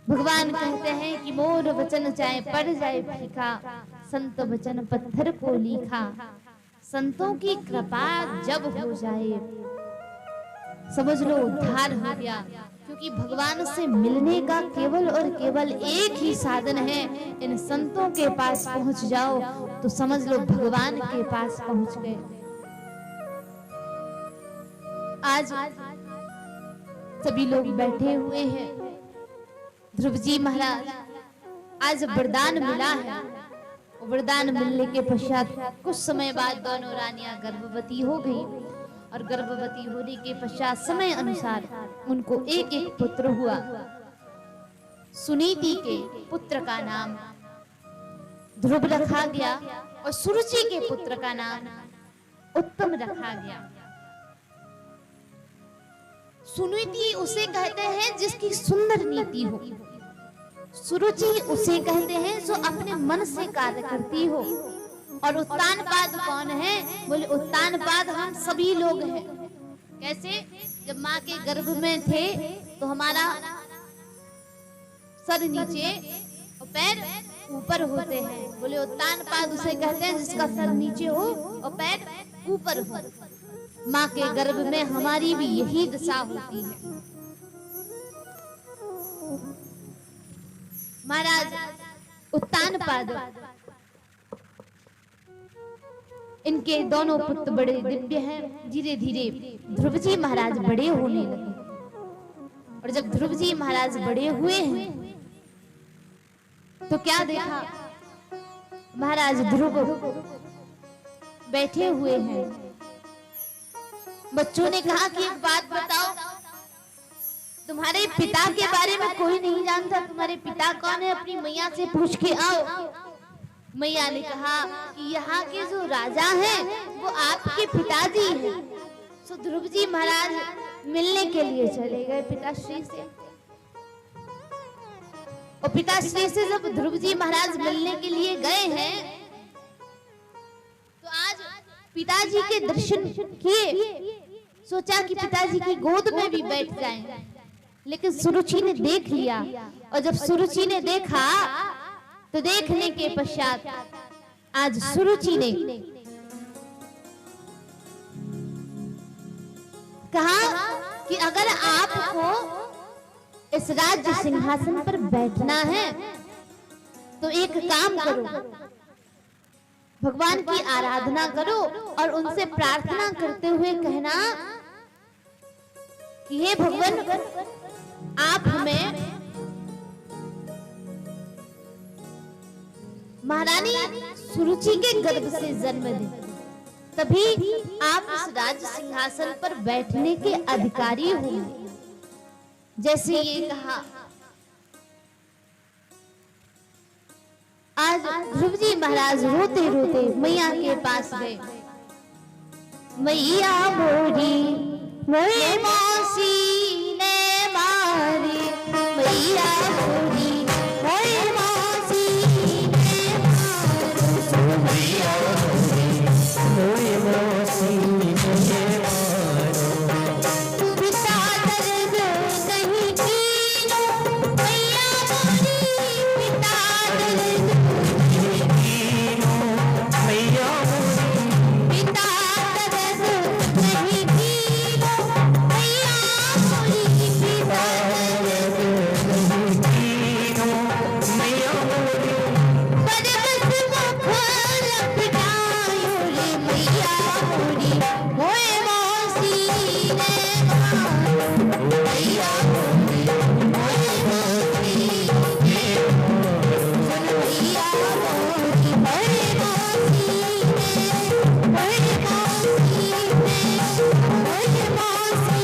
भगवान कहते हैं कि मोर वचन चाहे पड़ जाए फीका, संत वचन पत्थर को लिखा। संतों की कृपा जब हो जाए समझ लो उद्धार हो गया। क्योंकि भगवान से मिलने का केवल और केवल एक ही साधन है। इन संतों के पास पहुंच जाओ तो समझ लो भगवान के पास पहुंच गए। आज सभी लोग बैठे हुए हैं। ध्रुव जी महाराज आज वरदान मिला है। वरदान मिलने के पश्चात कुछ समय बाद दोनों रानियां गर्भवती हो गई और गर्भवती होने के पश्चात समय अनुसार उनको एक एक पुत्र हुआ। सुनीति के पुत्र का नाम ध्रुव रखा गया और सुरुचि के पुत्र का नाम उत्तम रखा गया। सुनीति उसे कहते हैं जिसकी सुंदर नीति हो। सुरुचि उसे कहते हैं जो अपने मन से कार्य करती हो। और उत्तानपाद कौन है? बोले उत्तानपाद हम सभी लोग हैं। कैसे? जब माँ के गर्भ में थे तो हमारा सर नीचे और पैर ऊपर होते हैं। बोले उत्तानपाद उसे कहते हैं जिसका सर नीचे हो और पैर ऊपर हो। माँ के गर्भ में हमारी भी यही दशा होती है। महाराज उत्तानपाद इनके दोनों पुत्र बड़े दिव्य हैं। धीरे धीरे ध्रुव जी महाराज बड़े होने लगे और जब ध्रुव जी महाराज बड़े हुए हैं तो क्या देखा? महाराज ध्रुव बैठे हुए हैं। बच्चों ने कहा कि एक बात बताओ, तुम्हारे पिता के बारे में कोई नहीं जानता, तुम्हारे पिता कौन है? अपनी मैया से पूछ के आओ। मैया ने कहा कि यहाँ के जो राजा हैं वो आपके पिताजी हैं। सो ध्रुव जी महाराज मिलने के लिए चले गए पिताश्री से। और पिताश्री से जब ध्रुव जी महाराज मिलने के लिए गए हैं तो आज पिताजी के दर्शन किए। सोचा कि पिताजी की गोद में भी बैठ जाएं। लेकिन सुरुचि ने देख लिया और जब सुरुचि ने देखा तो देखने के पश्चात आज सुरुचि ने कहा कि अगर आपको इस राज्य सिंहासन पर बैठना है तो एक काम करो, भगवान की आराधना करो और उनसे प्रार्थना करते हुए कहना कि हे भगवान, आप हमें महारानी सुरुचि के गर्भ से जन्म दें, तभी आप इस राज्य सिंहासन पर बैठने के अधिकारी होंगे। जैसे ये कहा, आज ध्रुव जी महाराज रोते रोते मैया के पास गए। मैया मोरी मोरे मौसी ने मारी, मैया मोरी मोरे मौसी ने मारी, मैया मोरी मोरे मौसी ने मारो। पिता दर्द नहीं कीनो, मैया मोरी पिता दर्द नहीं कीनो, मैया मोरी पिता दर्द नहीं कीनो, मैया मोरी पिता दर्द नहीं कीनो, मैया मोरी बरबस मुखर पिटायो रे मैया मोरी होए मौसी ने मारो, मैया मोरी होए मौसी ने मारो, मैया मोरी होए मौसी ने, होए मौसी ने, होए मौसी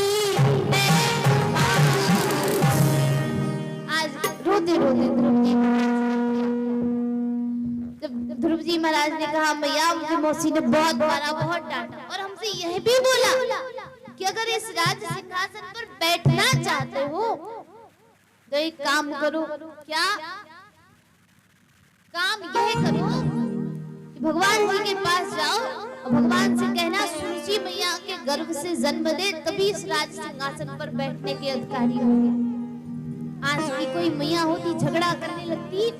ने मारो। आज रोते रोते ध्रुव जी जब ध्रुव जी महाराज ने कहा मैया मुझे मौसी ने बहुत मारा, बहुत डांटा और हमसे यह भी बोला कि अगर इस राज्य सिंहासन पर बैठना चाहते हो तो एक काम करो। क्या काम? यह करो कि भगवान जी के पास जाओ और भगवान से कहना सुरुचि मैया के गर्भ से जन्म दे, तभी इस राज्य सिंहासन पर बैठने के अधिकारी होंगे। आज भी कोई मैया होती झगड़ा करने लगती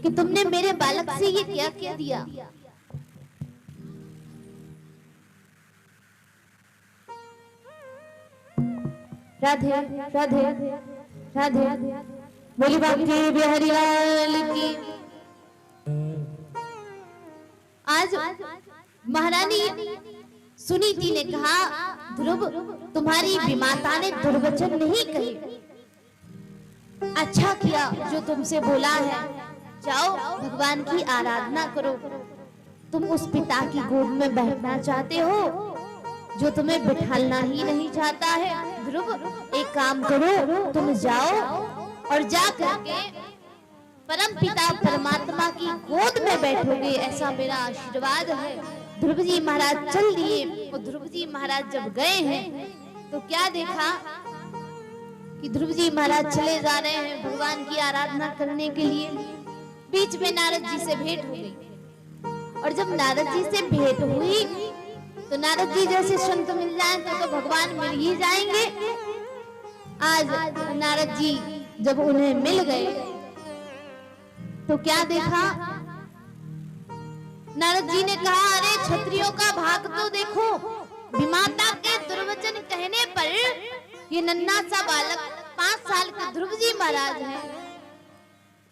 कि तुमने मेरे बालक से ये क्या क्या दिया। राधे राधे। राधे बोली बाकी बिहारी लाल की। आज महारानी सुनीति ने कहा, ध्रुव तुम्हारी विमाता ने दुर्वचन नहीं कही, अच्छा किया जो तुमसे बोला है, जाओ भगवान की आराधना करो। तुम उस पिता की गोद में बैठना चाहते हो जो तुम्हें बिठालना ही नहीं चाहता है। ध्रुव एक काम करो, तुम जाओ और जा करके परम पिता परमात्मा की गोद में बैठोगे, ऐसा मेरा आशीर्वाद है। ध्रुव जी महाराज चल दिए और ध्रुव जी महाराज जब गए हैं तो क्या देखा कि ध्रुव जी महाराज चले जा रहे हैं भगवान की आराधना करने के लिए। बीच में नारद जी से भेंट हो गई और जब नारद जी से भेंट हुई तो नारद जी जैसे संत मिल जाए तो भगवान मिल ही जाएंगे। आज नारद जी जब उन्हें मिल गए तो क्या देखा, नारद जी ने कहा, अरे क्षत्रियों का भाग तो देखो, विमाता के दुर्वचन कहने पर ये नन्हा सा बालक 5 साल के ध्रुव जी महाराज हैं,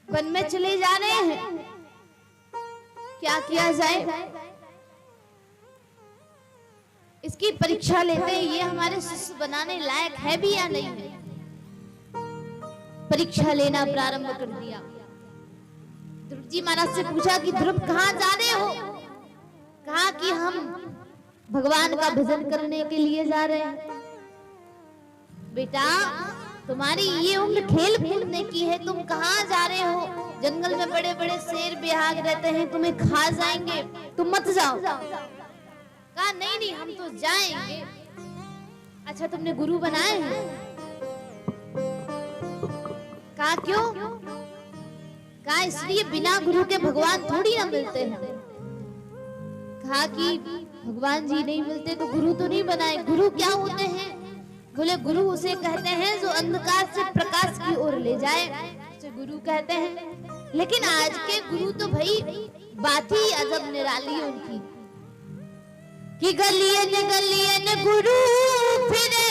वन में चले जा रहे हैं। क्या किया जाए, इसकी परीक्षा लेते हैं, ये हमारे शिष्य बनाने लायक है भी या नहीं है। परीक्षा लेना प्रारंभ कर दिया। ध्रुव जी महाराज से पूछा कि ध्रुव कहाँ जा रहे हो? कहा कि हम भगवान का भजन करने के लिए जा रहे हैं। बेटा तुम्हारी ये उम्र खेल कूदने की है, तुम कहाँ जा रहे हो? जंगल में बड़े बड़े शेर बेहाग रहते हैं, तुम्हें खा जाएंगे, तुम मत जाओ। कहा नहीं नहीं हम तो जाएंगे। अच्छा तुमने गुरु बनाए हैं? कहा क्यों? कहा इसलिए बिना गुरु के भगवान थोड़ी ना मिलते हैं। कहा कि भगवान जी नहीं मिलते तो गुरु तो नहीं बनाए। गुरु क्या होते हैं? बोले गुरु उसे कहते हैं जो अंधकार से प्रकाश की ओर ले जाए, उसे गुरु कहते हैं। लेकिन आज के गुरु तो भाई बात ही अजब निराली है उनकी कि गलियन गलियन गुरु फिरे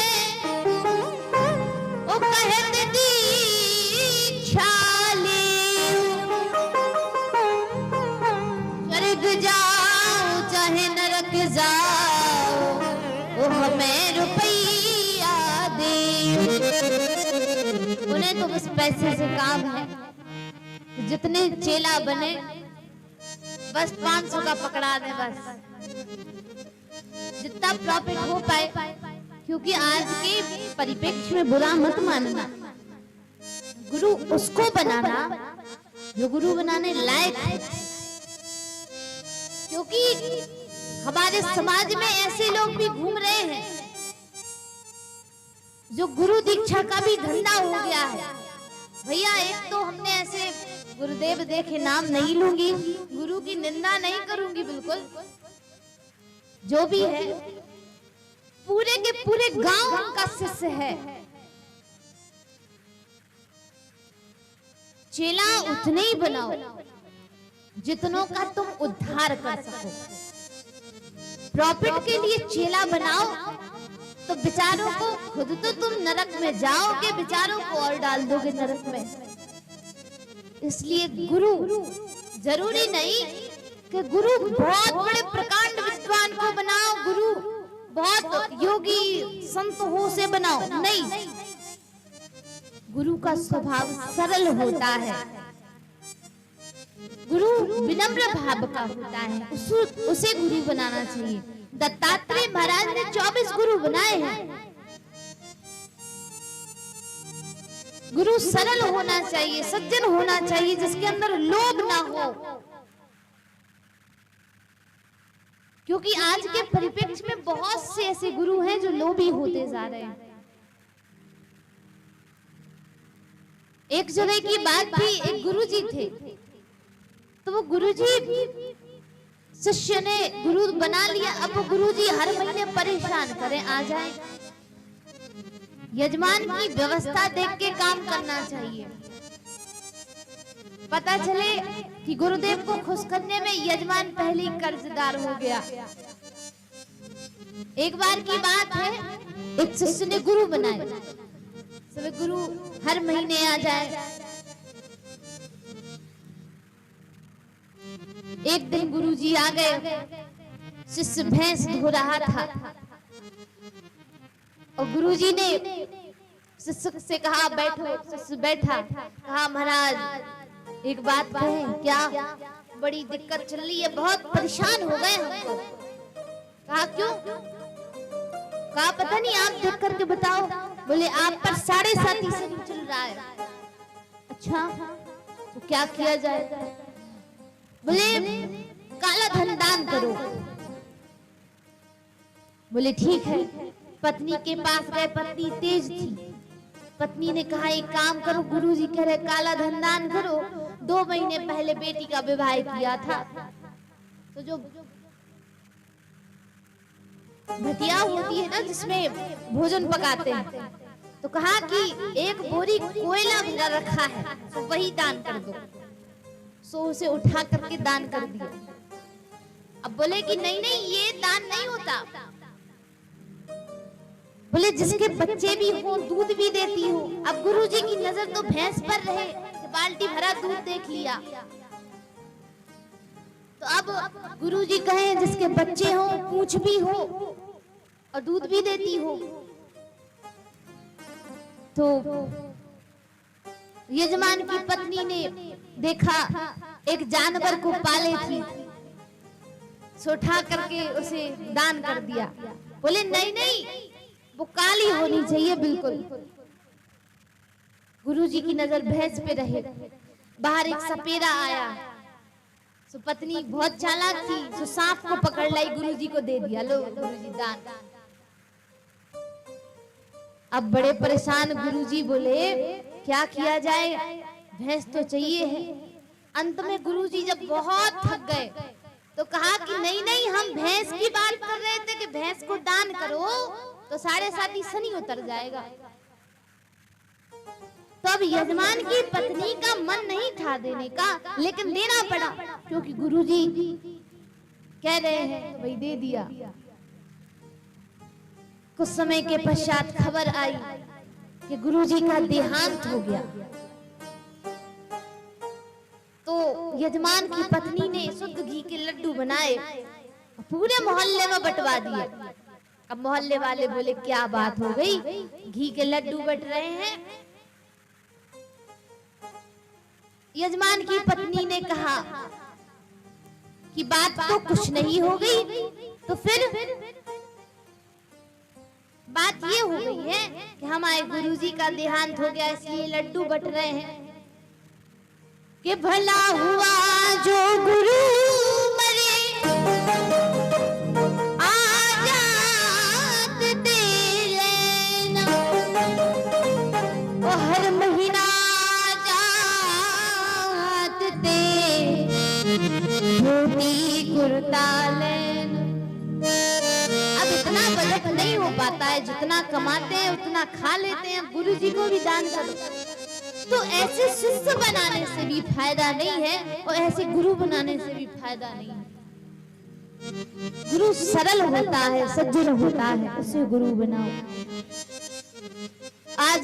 ओ कहत दीक्षा ले, स्वर्ग जाओ चाहे नरक जाओ ओ हमें रुपया दे। उन्हें तो बस पैसे से काम है, जितने चेला बने बस 500 का पकड़ा दे, बस जितना प्रॉफिट हो पाए। क्योंकि आज के परिप्रेक्ष्य में बुरा मत मानना, गुरु उसको बनाना जो गुरु बनाने लायक है। क्योंकि हमारे समाज में ऐसे लोग भी घूम रहे हैं जो गुरु दीक्षा का भी धंधा हो गया है। भैया एक तो हमने ऐसे गुरुदेव देखे, नाम नहीं लूंगी, गुरु की निंदा नहीं करूंगी बिल्कुल, जो भी है पूरे के पूरे गांव का शिष्य है। चेला उतने ही बनाओ जितनों का तुम उद्धार कर सको। प्रॉफिट के लिए चेला बनाओ तो बेचारों को, खुद तो तुम नरक में जाओगे, बेचारों को और डाल दोगे नरक में। इसलिए गुरु जरूरी नहीं कि गुरु बहुत बड़े प्रकांड विद्वान को बनाओ, गुरु बहुत योगी संत हो से बनाओ, नहीं। गुरु का स्वभाव सरल होता है, गुरु विनम्र भाव का होता है, उसे गुरु बनाना चाहिए। दत्तात्रेय महाराज ने 24 गुरु बनाए हैं। गुरु सरल होना चाहिए, सज्जन होना चाहिए, जिसके अंदर लोभ ना हो। क्योंकि आज के परिप्रेक्ष्य में बहुत से ऐसे गुरु हैं जो लोभी होते जा रहे हैं। एक जगह की बात थी, एक गुरुजी थे, तो वो गुरुजी शिष्य ने गुरु बना लिया। अब वो गुरुजी हर महीने परेशान करें, आ जाए। यजमान की व्यवस्था देख के काम करना चाहिए। पता चले कि गुरुदेव को खुश करने में यजमान पहले ही कर्जदार हो गया। एक बार की बात है, एक शिष्य ने गुरु बनाए। सब गुरु हर महीने आ जाए। एक दिन गुरुजी आ गए, शिष्य भैंस धो रहा था और गुरुजी ने शिष्य से कहा बैठो। शिष्य बैठा, कहा महाराज एक बात कहें क्या? बड़ी दिक्कत चल रही है, बहुत परेशान हो गए हम तो। कहा क्यों? कहा पता नहीं, आप देख करके बताओ। बोले आप पर 7.5 शनि चल रहा है। अच्छा तो क्या किया जाए? बोले काला धन दान करो। बोले ठीक है। पत्नी के पास गए, पत्नी तेज थी। पत्नी ने कहा एक काम करो, गुरुजी कह रहे काला धन दान करो। 2 महीने पहले बेटी का विवाह किया था, तो जो भटिया होती है ना जिसमें भोजन पकाते हैं, तो कहा कि 1 बोरी कोयला भरा रखा है, तो वही दान कर दो। सो उसे उठा करके दान कर दिया। अब बोले कि नहीं नहीं ये दान नहीं होता। बोले जिसके बच्चे भी हो दूध भी देती हो। अब गुरुजी की नजर तो भैंस पर रहे, बाल्टी भरा दूध देख लिया। तो अब गुरुजी कहे जिसके बच्चे हो, पूंछ भी हो और दूध भी देती हो। तो यजमान की पत्नी ने देखा एक जानवर को पाले थी, उठा करके उसे दान कर दिया। बोले नहीं नहीं वो काली होनी चाहिए बिल्कुल। गुरुजी की नजर भैंस पे रहे। बाहर एक सपेरा आया, सो पत्नी बहुत चालाक थी, सो सांप को पकड़ लाई, गुरुजी को दे दिया, लो गुरुजी दान। अब बड़े परेशान गुरुजी, बोले क्या किया जाए, भैंस तो चाहिए है। अंत में गुरुजी जब बहुत थक गए तो कहा कि नहीं नहीं हम भैंस की बात कर रहे थे कि भैंस को दान करो तो 7.5 शनि उतर जाएगा। तो अब यजमान की पत्नी का मन नहीं था देने का, लेकिन देना पड़ा क्योंकि गुरुजी कह रहे हैं, तो भाई दे दिया। कुछ समय के पश्चात खबर आई कि गुरुजी का देहांत हो गया। तो यजमान की पत्नी ने शुद्ध घी के लड्डू बनाए, पूरे मोहल्ले में बंटवा दिए। अब मोहल्ले वाले बोले क्या बात हो गई, घी के लड्डू बट रहे हैं। यजमान की पत्नी ने कहा कि बात तो कुछ नहीं हो गई, तो फिर बात ये हो गई है कि हमारे गुरुजी का देहांत हो गया, इसलिए लड्डू बट रहे हैं। कि भला हुआ जो गुरु मरे, आजाद दे लेना, वो हर महीना जात दे धोती कुर्ता लेना। अब इतना बजट नहीं हो पाता है, जितना कमाते हैं उतना खा लेते हैं, गुरुजी को भी दान करो। तो ऐसे शिष्य बनाने से भी फायदा नहीं है और ऐसे गुरु बनाने से भी फायदा नहीं है। गुरु सरल होता है, सज्जन होता है, उसे गुरु बनाओ। आज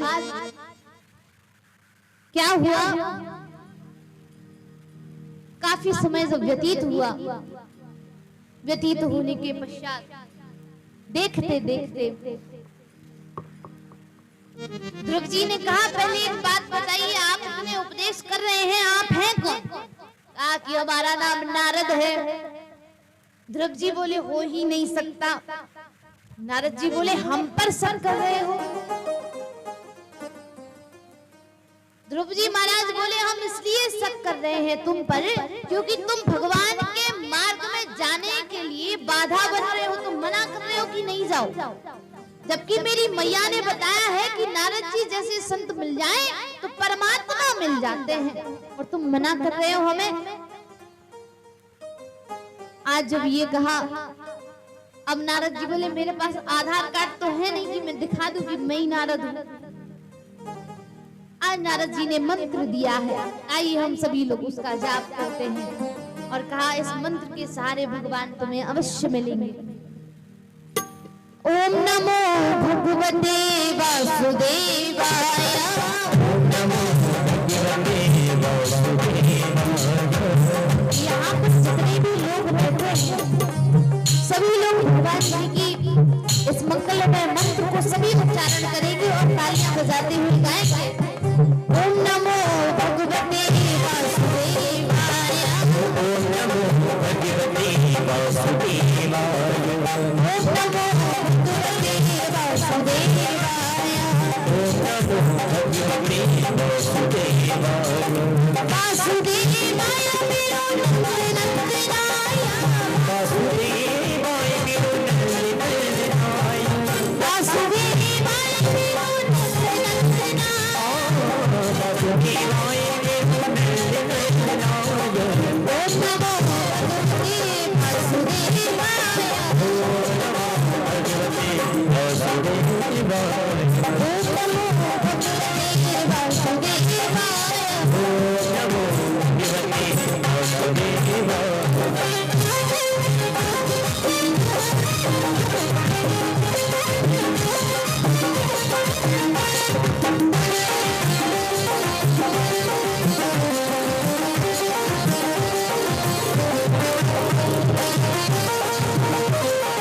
क्या हुआ, काफी समय जब व्यतीत हुआ, व्यतीत होने के पश्चात देखते देखते ध्रुव जी ने कहा पहले एक बात बताइए, आप हमें उपदेश कर रहे हैं, आप हैं कौन? कहा कि हमारा नाम नारद है। ध्रुव जी बोले हो ही नहीं सकता। नारद जी बोले हम पर शक कर रहे हो? ध्रुव जी महाराज बोले हम इसलिए शक कर रहे हैं तुम पर क्योंकि तुम भगवान के मार्ग में जाने के लिए बाधा बन रहे हो, तुम मना कर रहे हो कि नहीं जाओ, जबकि मेरी मैया ने बताया है कि नारद जी जैसे संत मिल जाएं तो परमात्मा मिल जाते हैं, और तुम मना कर रहे हो हमें। आज जब ये कहा, अब नारद जी बोले मेरे पास आधार कार्ड तो है नहीं कि मैं दिखा दूं कि मैं ही नारद हूं। आज नारद जी ने मंत्र दिया है, आइए हम सभी लोग उसका जाप करते हैं, और कहा इस मंत्र के सहारे भगवान तुम्हें अवश्य मिलेंगे। ओम नमो भगवते वासुदेवाय। वासुदेवाय मेरो नंदनाय वासुदेवाय मेरो नंदनाय वासुदेवाय मेरो नंदनाय वासुदेवाय मेरो नंदनाय ओम नमो भगवते वासुदेवाय ओम नमो भगवते वासुदेवाय ओम नमो भगवते वासुदेवाय ओम नमो भगवते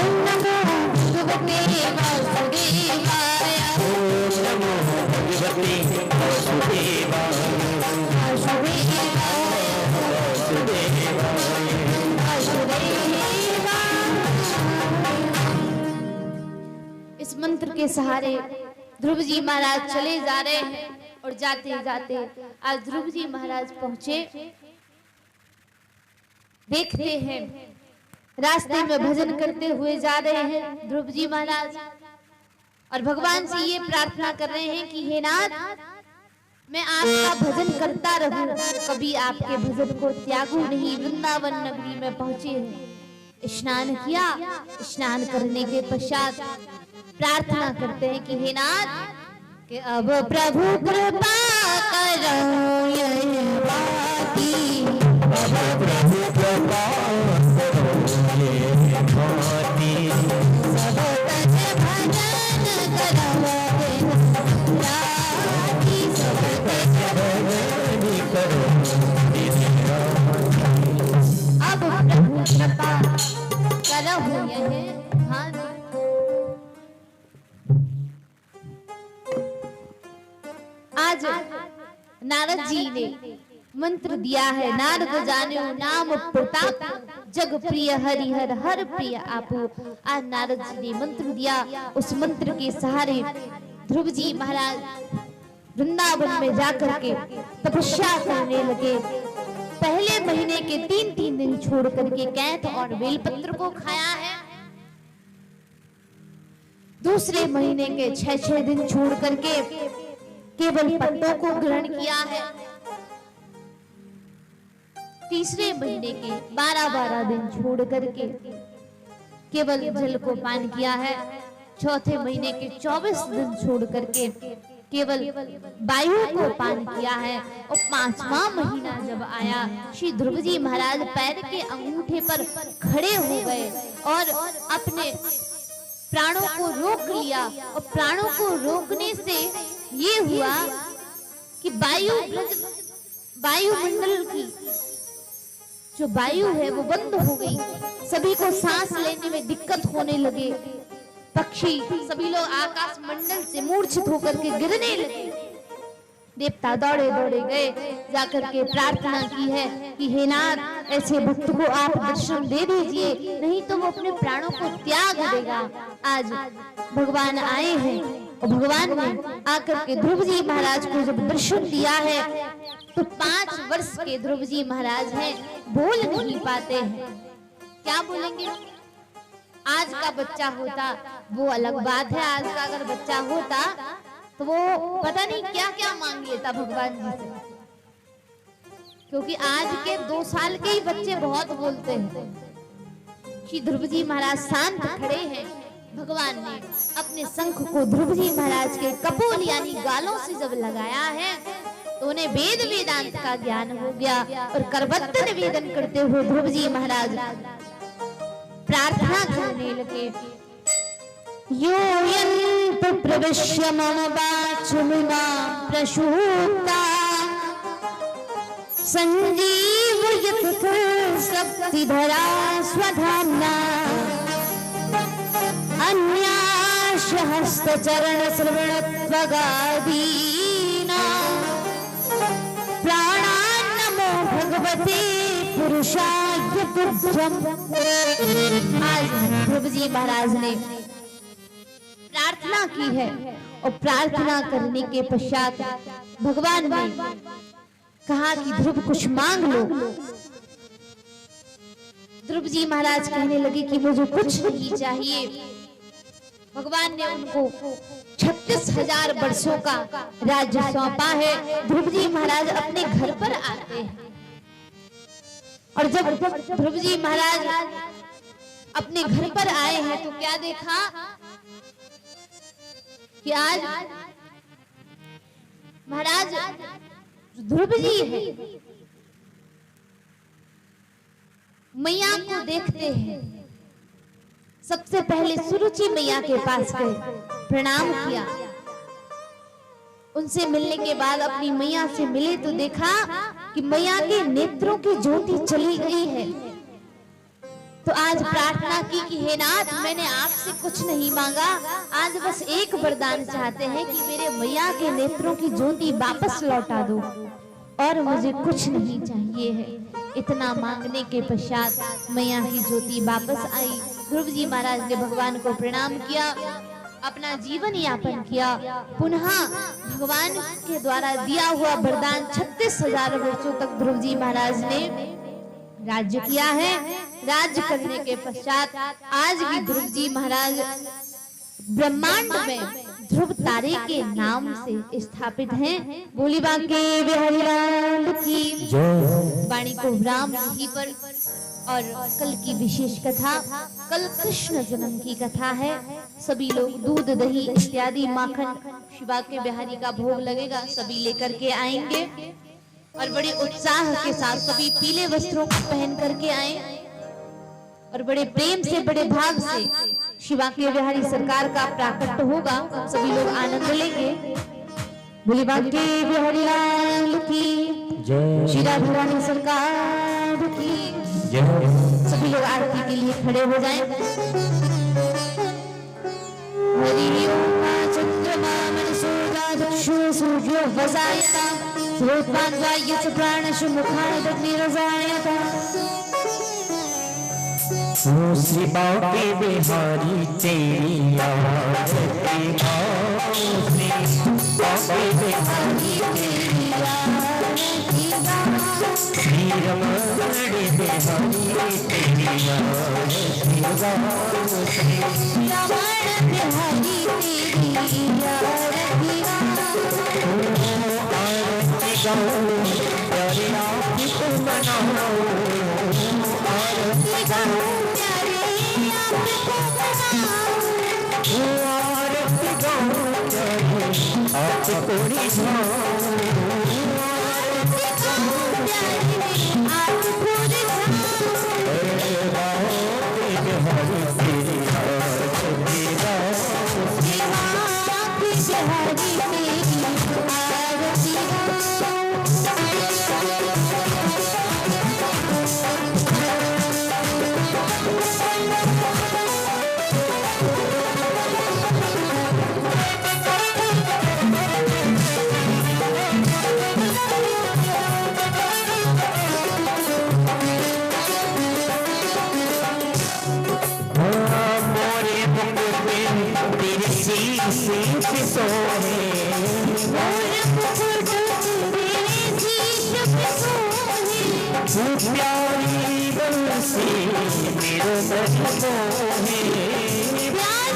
ओम नमो भगवते वासुदेवाय ओम नमो भगवते वासुदेवाय इस मंत्र के सहारे ध्रुव जी महाराज चले जा रहे हैं और जाते जाते आज ध्रुव जी महाराज पहुंचे। देखते हैं रास्ते में भजन करते हुए जा रहे हैं ध्रुव जी महाराज और भगवान से ये प्रार्थना कर रहे हैं कि हे नाथ, मैं आपका भजन करता रहूं, कभी आपके भजन को त्यागू नहीं। वृंदावन नगरी में पहुंचे हैं, स्नान किया, स्नान करने के पश्चात प्रार्थना करते हैं कि हे नाथ, कि अब प्रभु कृपा करो ये बाती, प्रभु कृपा सब तज भजन करो राती, सब तज अब प्रभु कृपा करो यह हाँ। आज नारद जी ने मंत्र दिया है, नारद जाने नाम प्रताप, जग प्रिय हरिहर हर प्रिय आपू। आज नारद जी ने मंत्र दिया, उस मंत्र के सहारे ध्रुव जी महाराज वृंदावन में जाकर के तपस्या करने लगे। पहले महीने के 3-3 दिन छोड़ करके कैथ और बेलपत्र को खाया है, दूसरे महीने के 6-6 दिन छोड़ करके केवल पत्तों को ग्रहण किया है, तीसरे महीने के 12-12 दिन छोड़ करके केवल जल को पान किया है, चौथे महीने के 24 दिन छोड़ करके केवल वायु को पान किया है। और 5वां महीना जब आया, श्री ध्रुव जी महाराज पैर के अंगूठे पर खड़े हो गए और अपने प्राणों को रोक लिया। और प्राणों को रोकने से ये हुआ कि वायुमंडल की जो वायु है वो बंद हो गई, सभी को सांस लेने में दिक्कत होने लगे, पक्षी सभी लोग आकाश मंडल से मूर्छित होकर के गिरने लगे। देवता दौड़े दौड़े गए, जाकर के प्रार्थना की है कि हे नाथ, ऐसे भक्त को आप दर्शन दे दीजिए, नहीं तो वो अपने प्राणों को त्याग देगा। आज भगवान आए हैं और भगवान ने आकर के ध्रुव जी महाराज को जब दर्शन दिया है तो 5 वर्ष के ध्रुव जी महाराज हैं, बोल नहीं पाते हैं। क्या बोलेंगे? आज का बच्चा होता वो अलग बात है, आज का अगर बच्चा होता तो वो पता नहीं क्या क्या मांग लेता भगवान जी से, क्योंकि आज के 2 साल के ही बच्चे बहुत बोलते हैं। श्री ध्रुव जी महाराज शांत खड़े हैं। भगवान ने अपने शंख को ध्रुव जी महाराज के कपोल यानी गालों से जब लगाया है तो उन्हें वेद वेदांत का ज्ञान हो गया और करबद्ध निवेदन करते हुए ध्रुव जी महाराज प्रार्थना करने लगे। यो यन्त प्रविश्य मम वाचमिमा प्रसूता संजीवयत शक्तिधरा स्वधाम्ना अन्या पाश हस्त चरण श्रवण त्वगादीना प्राणान् नमो भगवते पुरुषाय तुभ्यम्। आज प्रभु जी महाराज ने प्रार्थना की है और प्रार्थना करने के पश्चात भगवान ने कहा कि ध्रुव कुछ मांग लो। ध्रुव जी महाराज कहने लगे कि मुझे कुछ नहीं चाहिए। भगवान ने उनको 36,000 वर्षों का राज्य सौंपा है। ध्रुव जी महाराज अपने घर पर आते हैं और जब ध्रुव जी महाराज अपने घर पर आए हैं तो क्या देखा कि आज महाराज ध्रुव जी है मैया को देखते हैं। सबसे पहले सुरुचि मैया के पास गए, प्रणाम किया। उनसे मिलने के बाद अपनी मैया से मिले तो देखा कि मैया के नेत्रों की ज्योति चली गई है। तो आज प्रार्थना की कि हे नाथ, मैंने आपसे कुछ नहीं मांगा, आज बस एक वरदान चाहते हैं कि मेरे मैया के नेत्रों की ज्योति वापस लौटा दो और मुझे कुछ नहीं चाहिए है। इतना मांगने के पश्चात मैया की ज्योति वापस आई। ध्रुव जी महाराज ने भगवान को प्रणाम किया, अपना जीवन यापन किया। पुनः भगवान के द्वारा दिया हुआ वरदान 36,000 वर्षों तक ध्रुव जी महाराज ने राज्य किया है। राज्य करने के पश्चात आज भी ध्रुव जी महाराज ब्रह्मांड में ध्रुव तारे के नाम से स्थापित हैं। बोली बांके बिहारी लाल की वाणी को विराम यहीं पर। और कल की विशेष कथा, कल कृष्ण जन्म की कथा है। सभी लोग दूध दही इत्यादि माखन शिवा के बिहारी का भोग लगेगा, सभी लेकर के आएंगे और बड़े उत्साह के साथ सभी पीले वस्त्रों को पहन करके आए और बड़े प्रेम से बड़े भाव से शिवा के बिहारी सरकार का प्राकट्य होगा। सभी लोग आनंद लेंगे। बोली बांके बिहारी लाल की जय, श्री राधा रानी सरकार की जय। सभी लोग आरती के लिए खड़े हो जाएं। हरि ओम चंद्रमा मनसो चक्षु सूर्यो वसायता स्रोतान वायुस प्राणशु मुखादग्निरजायता। श्री बांके बिहारी तेरी आरती गाओ, श्री बांके बिहारी तेरी आरती गाओ, श्री रमण बिहारी तेरी आरती गाओ, श्री रमण बिहारी तेरी आरती गाओ। प्यारे आपकी को मनाओ, आरती गाओ आपको प्यारी बंसी मेरो मन मोहे, प्यारी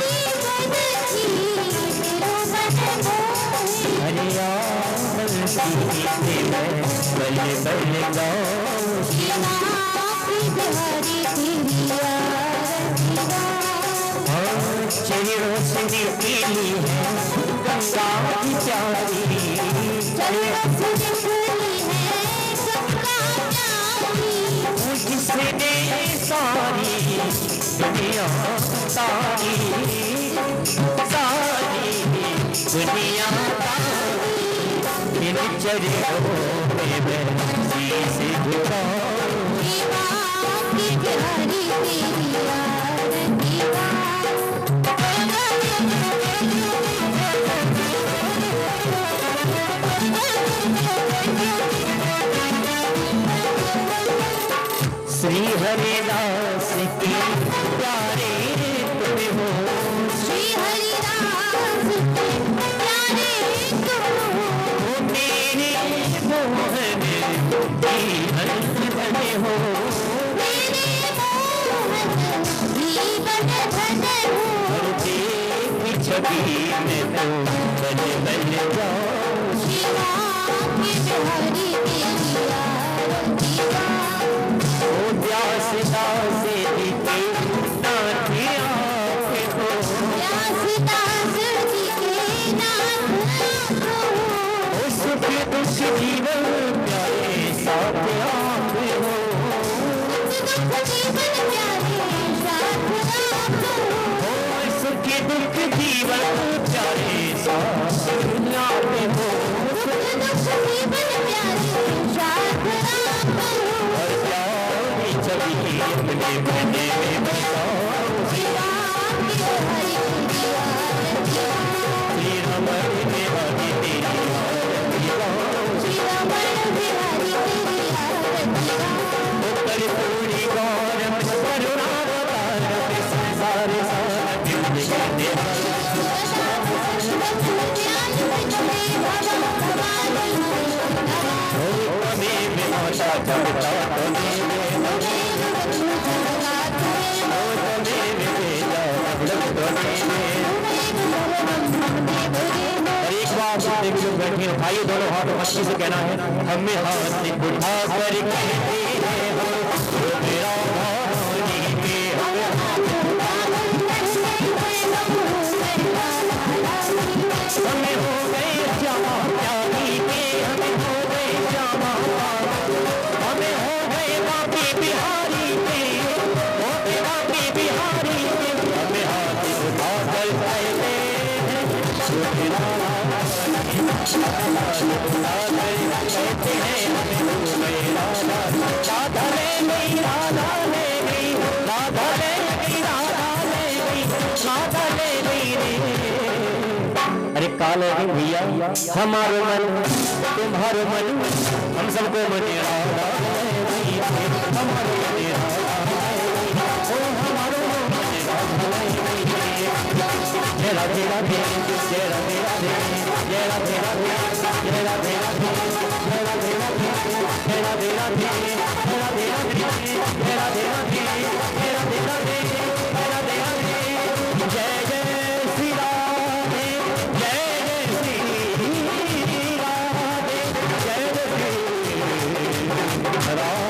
बंसी मेरो मन मोहे। हरिया बंसी बल बल गाओ, बिहारी तेरी आरती गाओ। चेहरों से निकली है गंगा की प्यारी, चेहरों से निकली है गंगा प्यारी। जिसने सारी दुनिया सारी सारी दुनिया इन चरणों में मैं शीश झुकाऊं। बिहारी तेरी आरती गाओ। श्री हरिदास के प्यारे तुम हो, श्री हरिदास के प्यारे तुम हो, मेरे मोहन जीवन धन हो, मेरे मोहन जीवन धन हो। और देख छवि में तो बन बन जाओ, शिवा के बिहारी तेरी आरती गाओ। ओ व्यासदास जी के नाथ आप हो, व्यासदास जी के नाथ आप हो। ओ सुख दुख जीवन प्यारे साथ आप हो, सुख दुख जीवन प्यारे साथ आप हो। ओ सुख दुख जीवन प्यारे साथ आप हो, सुख दुख जीवन प्यारे साथ आप हो। और प्यारी छवि अपने बने में बसाओ, शिवा के बिहारी तेरी आरती गाओ। श्री रमण बिहारी तेरी आरती गाओ, श्री रमण बिहारी तेरी आरती गाओ। उत्तर पूरी गौरव करुणावतार संसार सार कहने में विनाशा जगता तमें बैठे भाई दोनों हाथ मस्ती से कहना है, हमें हाथ से उठा कर कहते हैं हो मेरा भाई के, हमें हो गए श्यामा प्यारी के, हमें हो गए श्यामा, हमें हो गए बापी बिहारी के, हो गए बापी बिहारी के, हमें हाथ उठा कर कहते हैं कहते हैं हमें हो गए राधा, राधा ले गई, राधा ले गई, राधा ले गई, राधा ले गई, राधा ले गई रे। अरे काले भैया हमारो मन तुम्हारो मन, हम सबको मने राधा ले गई, हमारो मन राधा ले गई, ओ हमारो मन राधा ले गई। जय राधे राधे, जय राधे राधे, जय राधे राधे, जय राधे राधे, जय राधे राधे, जय राधे राधे, जय राधे राधे, जय राधे राधे, जय राधे राधे, जय राधे राधे, जय जय श्री राधे, जय जय श्री राधे, जय जय श्री राधे।